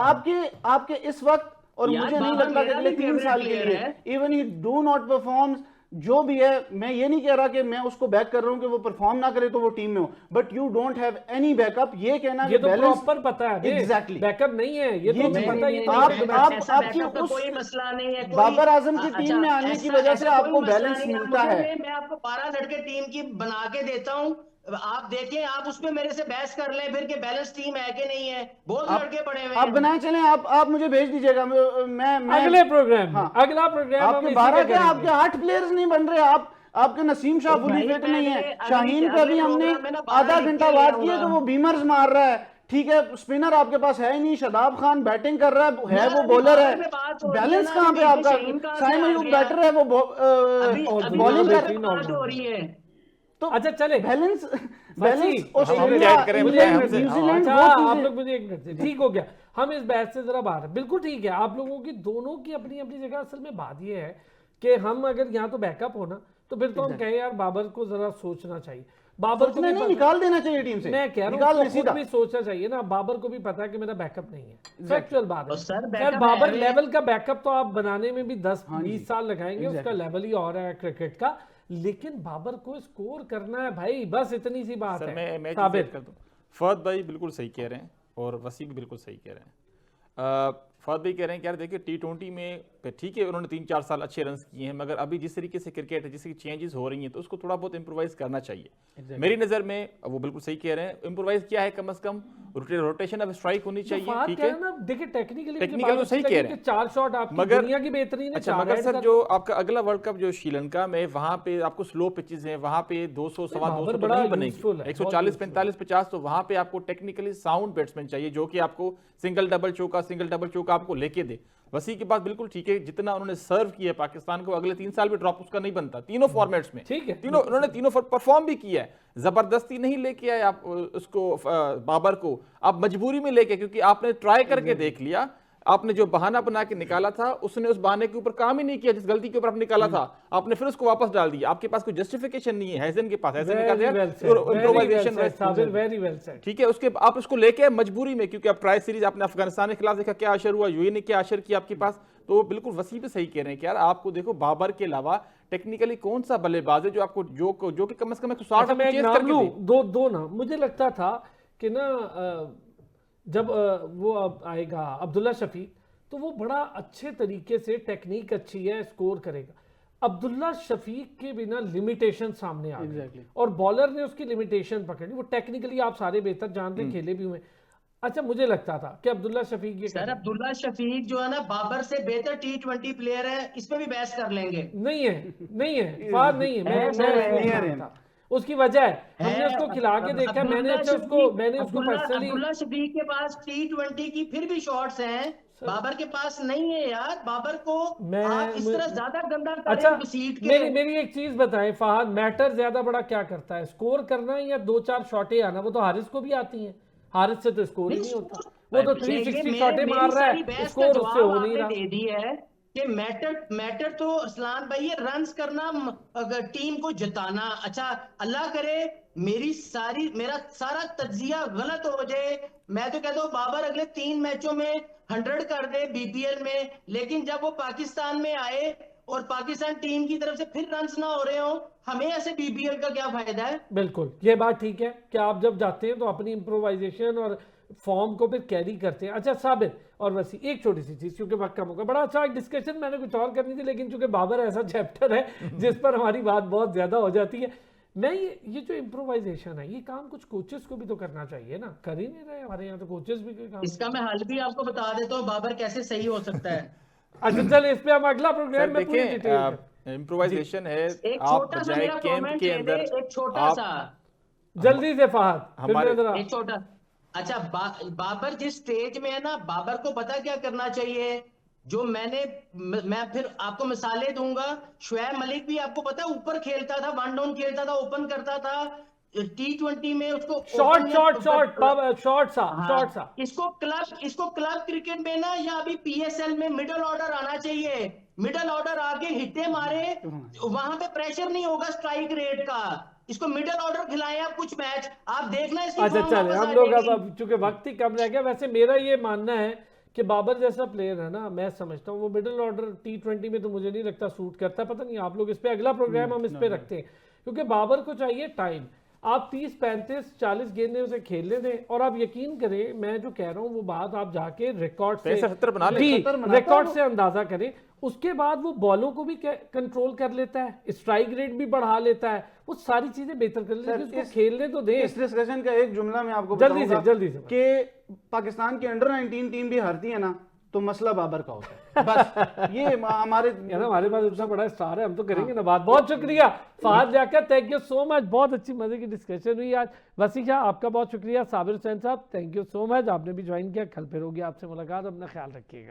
आपके इस वक्त और यार, मुझे नहीं बाबर लगता कि मेरा अगले भी 3 favorite साल के player लिए है। Even he do not performs, जो भी है, मैं ये नहीं कह रहा कि मैं उसको बैक कर रहा हूं कि वो परफॉर्म ना करे तो वो टीम में हो, but you don't have any backup. ये कहना ये कि तो बैलेंस प्रॉपर पता है एग्जैक्टली बैकअप नहीं है, ये तो ये हमें चीज़ पता है, ये तो आप एक आप मैच ऐसा आपकी बैकअप का उस कोई मसला नहीं है, बाबर आजम की टीम अच्छा, में आने की ऐसा वजह से ऐसा कोई आपको मसला बैलेंस नहीं है। मिलता मुझे है। मैं आपको 12 लड़के टीम की बना के देता हूँ, आप देखें, आप उसमें मेरे से बहस कर लें फिर कि बैलेंस टीम है कि नहीं है। बहुत आप लड़के पड़े हुए आप हैं। बनाए चलें, आप मुझे भेज दीजिएगा, मैं अगले प्रोग्राम में, हाँ, अगला प्रोग्राम हम आपके इसी 12 पे क्या, करेंगे। आपके 8 प्लेयर्स नहीं बन रहे, आपके नसीम शाह तो फुली भाई, फिट मैं नहीं है, अगले शाहीन पे अभी हमने प्रोग्राम में ना 12 आधा लिख घंटा के ले बात की है आऊंगा। कि वो बीमर्स मार रहा है, ठीक है, स्पिनर आपके पास है ही नहीं, शादाब खान बैटिंग कर रहा है यार, वो अभी बॉलर बाबर में बात है, हो रही है बैलेंस ना, कहाँ अभी पे बीच में आपका, शाहीन कहाँ से साइम आ अयूब गया? बैटर है, वो अभी और अभी दूसरा बॉलिंग बेहतरीन कर, बात हो रही है। तो अच्छा चले, बैलेंस हम ऑस्ट्रेलिया, ऐड करें, इंग्लैंड, हमसे, न्यूजीलैंड, अच्छा वो आप चीजें लोग मुझे एक मिनट से, ठीक हो गया, हम इस बहस से जरा बाहर, बिल्कुल ठीक है, आप लोगों की दोनों की अपनी अपनी जगह। असल में बात ये है कि हम अगर यहाँ तो बैकअप हो ना, तो फिर तो हम कहें यार बाबर को जरा सोचना चाहिए, बाबर को सोचना भी नहीं, पता- निकाल देना चाहिए टीम से, मैं कह रहा निकाल हूँ दे उसको खुद सीधा। भी सोचना चाहिए ना, बाबर को भी पता है कि मेरा बैकअप नहीं है, फैक्चुअल बात है। तो सर, सर बैकअप बाबर है। लेवल का बैकअप तो आप बनाने में भी 10-20 जी, साल लगाएंगे, उसका exactly. लेवल ही और है क्रिकेट का, लेकिन बाबर को स्कोर करना है भाई, बस इतनी सी बात सर है। मैं साबिर कर दूं, फहद भाई बिल्कुल सही कह रहे हैं और वसी भी बिल्कुल सही कह रहे हैं। फहद भाई कह रहे हैं कि यार देखिए T20 में ठीक है उन्होंने 3-4 साल अच्छे रन किए हैं, मगर अभी जिस तरीके से क्रिकेट है, जिस तरीके चेंजेस हो रही हैं, तो उसको थोड़ा बहुत इंप्रोवाइज करना चाहिए। मेरी नज़र में वो बिल्कुल सही कह रहे हैं, इंप्रोवाइज क्या है, कम से कम रोटेशन ऑफ स्ट्राइक होनी चाहिए, ठीक है, ना, देखिए टेक्निकली टेक्निकल तो सही कह रहे हैं, 4 शॉट आपकी मगर दुनिया की बेहतरीन है। अच्छा, 4 मगर हेड सर का- जो आपका अगला वर्ल्ड कप जो श्रीलंका में, वहां पे आपको स्लो पिचेस हैं, वहां पे 200 सवा 200 तो बड़ा नहीं बनेगी, useful है, 140 45 50, तो वहां पे आपको टेक्निकली साउंड बैट्समैन चाहिए जो कि आपको सिंगल डबल चौका आपको लेके दे। वसी की बात बिल्कुल ठीक है, जितना उन्होंने सर्व किया पाकिस्तान को, अगले 3 साल भी ड्रॉप उसका नहीं बनता, तीनों फॉर्मेट्स में, ठीक है, तीनों उन्होंने तीनों परफॉर्म भी किया है, जबरदस्ती नहीं लेके आए आप उसको बाबर को, आप मजबूरी में लेके, क्योंकि आपने ट्राई करके देख लिया, आपने जो बहाना बना के निकाला था, उसने उस बहाने के ऊपर काम ही नहीं किया, जिस गलती के ऊपर आपने निकाला था, आपने फिर उसको वापस डाल दिया। आपके पास कोई जस्टिफिकेशन नहीं है, हैजन के पास, हैजन ने कहा improvisation, ठीक है, उसके आप उसको लेके आए मजबूरी में, क्योंकि आप ट्राई सीरीज आपने अफगानिस्तान के खिलाफ देखा क्या असर हुआ, यूएई ने क्या असर किया आपके पास, तो बिल्कुल वसी पे सही कह रहे हैं कि यार आपको देखो बाबर के अलावा टेक्निकली कौन सा बल्लेबाज है जो आपको जो कि कम से कम 160 मैं एक चेस नाम करके लूं, दे। दो ना, मुझे लगता था कि ना जब वो अब आएगा अब्दुल्ला शफीक, तो वो बड़ा अच्छे तरीके से, टेक्निक अच्छी है, स्कोर करेगा। अब्दुल्ला शफीक के बिना लिमिटेशन सामने आ गई और बॉलर ने उसकी लिमिटेशन पकड़ी। वो टेक्निकली आप सारे बेहतर जानते हैं, खेले भी हुए। अच्छा, मुझे लगता था कि अब्दुल्ला शफीक ये सर, अब्दुल्ला शफीक जो है ना, बाबर से बेहतर T20 प्लेयर है, इस पे भी बहस कर लेंगे। नहीं है फार नहीं है, मैं था। उसकी वजह है हमने उसको खिला के देखा, मैंने उसको पर्सनली, अब्दुल्ला शफीक के पास T20 की फिर भी शॉट्स हैं, बाबर के पास नहीं है यार। बाबर को आप इस तरह ज्यादा गंदा अच्छा, घसीट के। मेरी एक चीज बताएं फहद, मैटर ज्यादा बड़ा क्या करता है, स्कोर करना या 2-4 शॉटें आना? वो तो हारिस को भी आती हैं, हारिस से तो स्कोर ही नहीं होता, वो तो 360 शॉटें मार रहा है, स्कोर उससे हो नहीं रहा। दे दी है कि मैटर तो असलान भाई ये रन्स करना, टीम को जिताना। अच्छा, अल्लाह करे मेरा सारा तज्जिया गलत हो जाए, मैं तो कहता हूँ बाबर अगले 3 मैचों में 100 कर दे बीपीएल में, लेकिन जब वो पाकिस्तान में आए और पाकिस्तान टीम की तरफ से फिर रन्स ना हो रहे हो, हमें ऐसे बीपीएल का क्या फायदा है? बिल्कुल, ये बात ठीक है कि आप जब जाते हैं तो अपनी इम्प्रोवाइजेशन और फॉर्म को फिर कैरी करते हैं। अच्छा साबिर और वसी, एक छोटी सी चीज, क्योंकि वक्त कम होगा, बड़ा अच्छा डिस्कशन मैंने कुछ और करनी थी, लेकिन चूंकि बाबर ऐसा चैप्टर है जिस पर हमारी बात बहुत ज्यादा हो जाती है, मैं ये जो इम्प्रोवाइजेशन है, ये काम कुछ कोचेस को भी तो करना चाहिए ना, कर ही नहीं रहे हमारे यहाँ तो कोचेस भी कोई काम। इसका मैं हल भी आपको बता देता हूँ, बाबर कैसे सही हो सकता है। अच्छा चल, इस पे हम अगला प्रोग्राम में पूरी डिटेल देखिए इम्प्रोवाइजेशन है, एक आप छोटा सा बजाय मेरा कैंप कमेंट के दे दे, अंदर एक छोटा सा जल्दी से फहद, फिर हमारे- मैं जरा एक छोटा। अच्छा, बाबर जिस स्टेज में है ना, बाबर को पता क्या करना चाहिए, जो मैं फिर आपको मिसालें दूंगा। शुएब मलिक भी आपको पता है ऊपर खेलता था, 1 डाउन खेलता था, ओपन करता था T20 में, उसको शॉर्ट सा इसको क्लब क्रिकेट में ना, या अभी PSL में मिडिल ऑर्डर आना चाहिए। मिडिल ऑर्डर आके हिट्टे मारे, वहां पे प्रेशर नहीं होगा स्ट्राइक रेट का। इसको मिडिल ऑर्डर खिलाएं आप कुछ मैच, आप देखना इसकी अच्छा फॉर्म चले, वापस हम आ लोग जाएगी। अब चूंकि वक्त ही कम रह गया, वैसे मेरा ये मानना है कि बाबर जैसा प्लेयर है ना, मैं समझता हूँ वो मिडिल ऑर्डर T20 में तो मुझे नहीं लगता सूट करता। पता नहीं आप लोग इस पे अगला प्रोग्राम हम इस पे रखते हैं, क्योंकि बाबर को चाहिए टाइम। आप 30, 35, 40 गेंदें उसे खेलने दें, और आप यकीन करें मैं जो कह रहा हूँ वो बात आप जाके रिकॉर्ड से 70 बना ले, जी, 70 बनाता रिकॉर्ड है से अंदाजा करें। उसके बाद वो बॉलों को भी कंट्रोल कर लेता है, स्ट्राइक रेट भी बढ़ा लेता है, वो सारी चीजें बेहतर कर लेता है। उसको खेलने तो दें। इस डिस्कशन का एक जुमला मैं आपको जल्दी से, बताऊंगा जल्दी से। कि पाकिस्तान की अंडर 19 टीम भी हारती है ना, तो मसला बाबर का होता है बस। ये हमारे यार हमारे पास इतना बड़ा स्टार है, हम तो करेंगे ना बात। बहुत शुक्रिया फहद जाकर, थैंक यू सो मच। बहुत अच्छी मजे की डिस्कशन हुई आज। वसी शाह आपका बहुत शुक्रिया। साबिर हुसैन साहब थैंक यू सो मच, आपने भी ज्वाइन किया। कल फिर होगी आपसे मुलाकात, अपना ख्याल रखिएगा।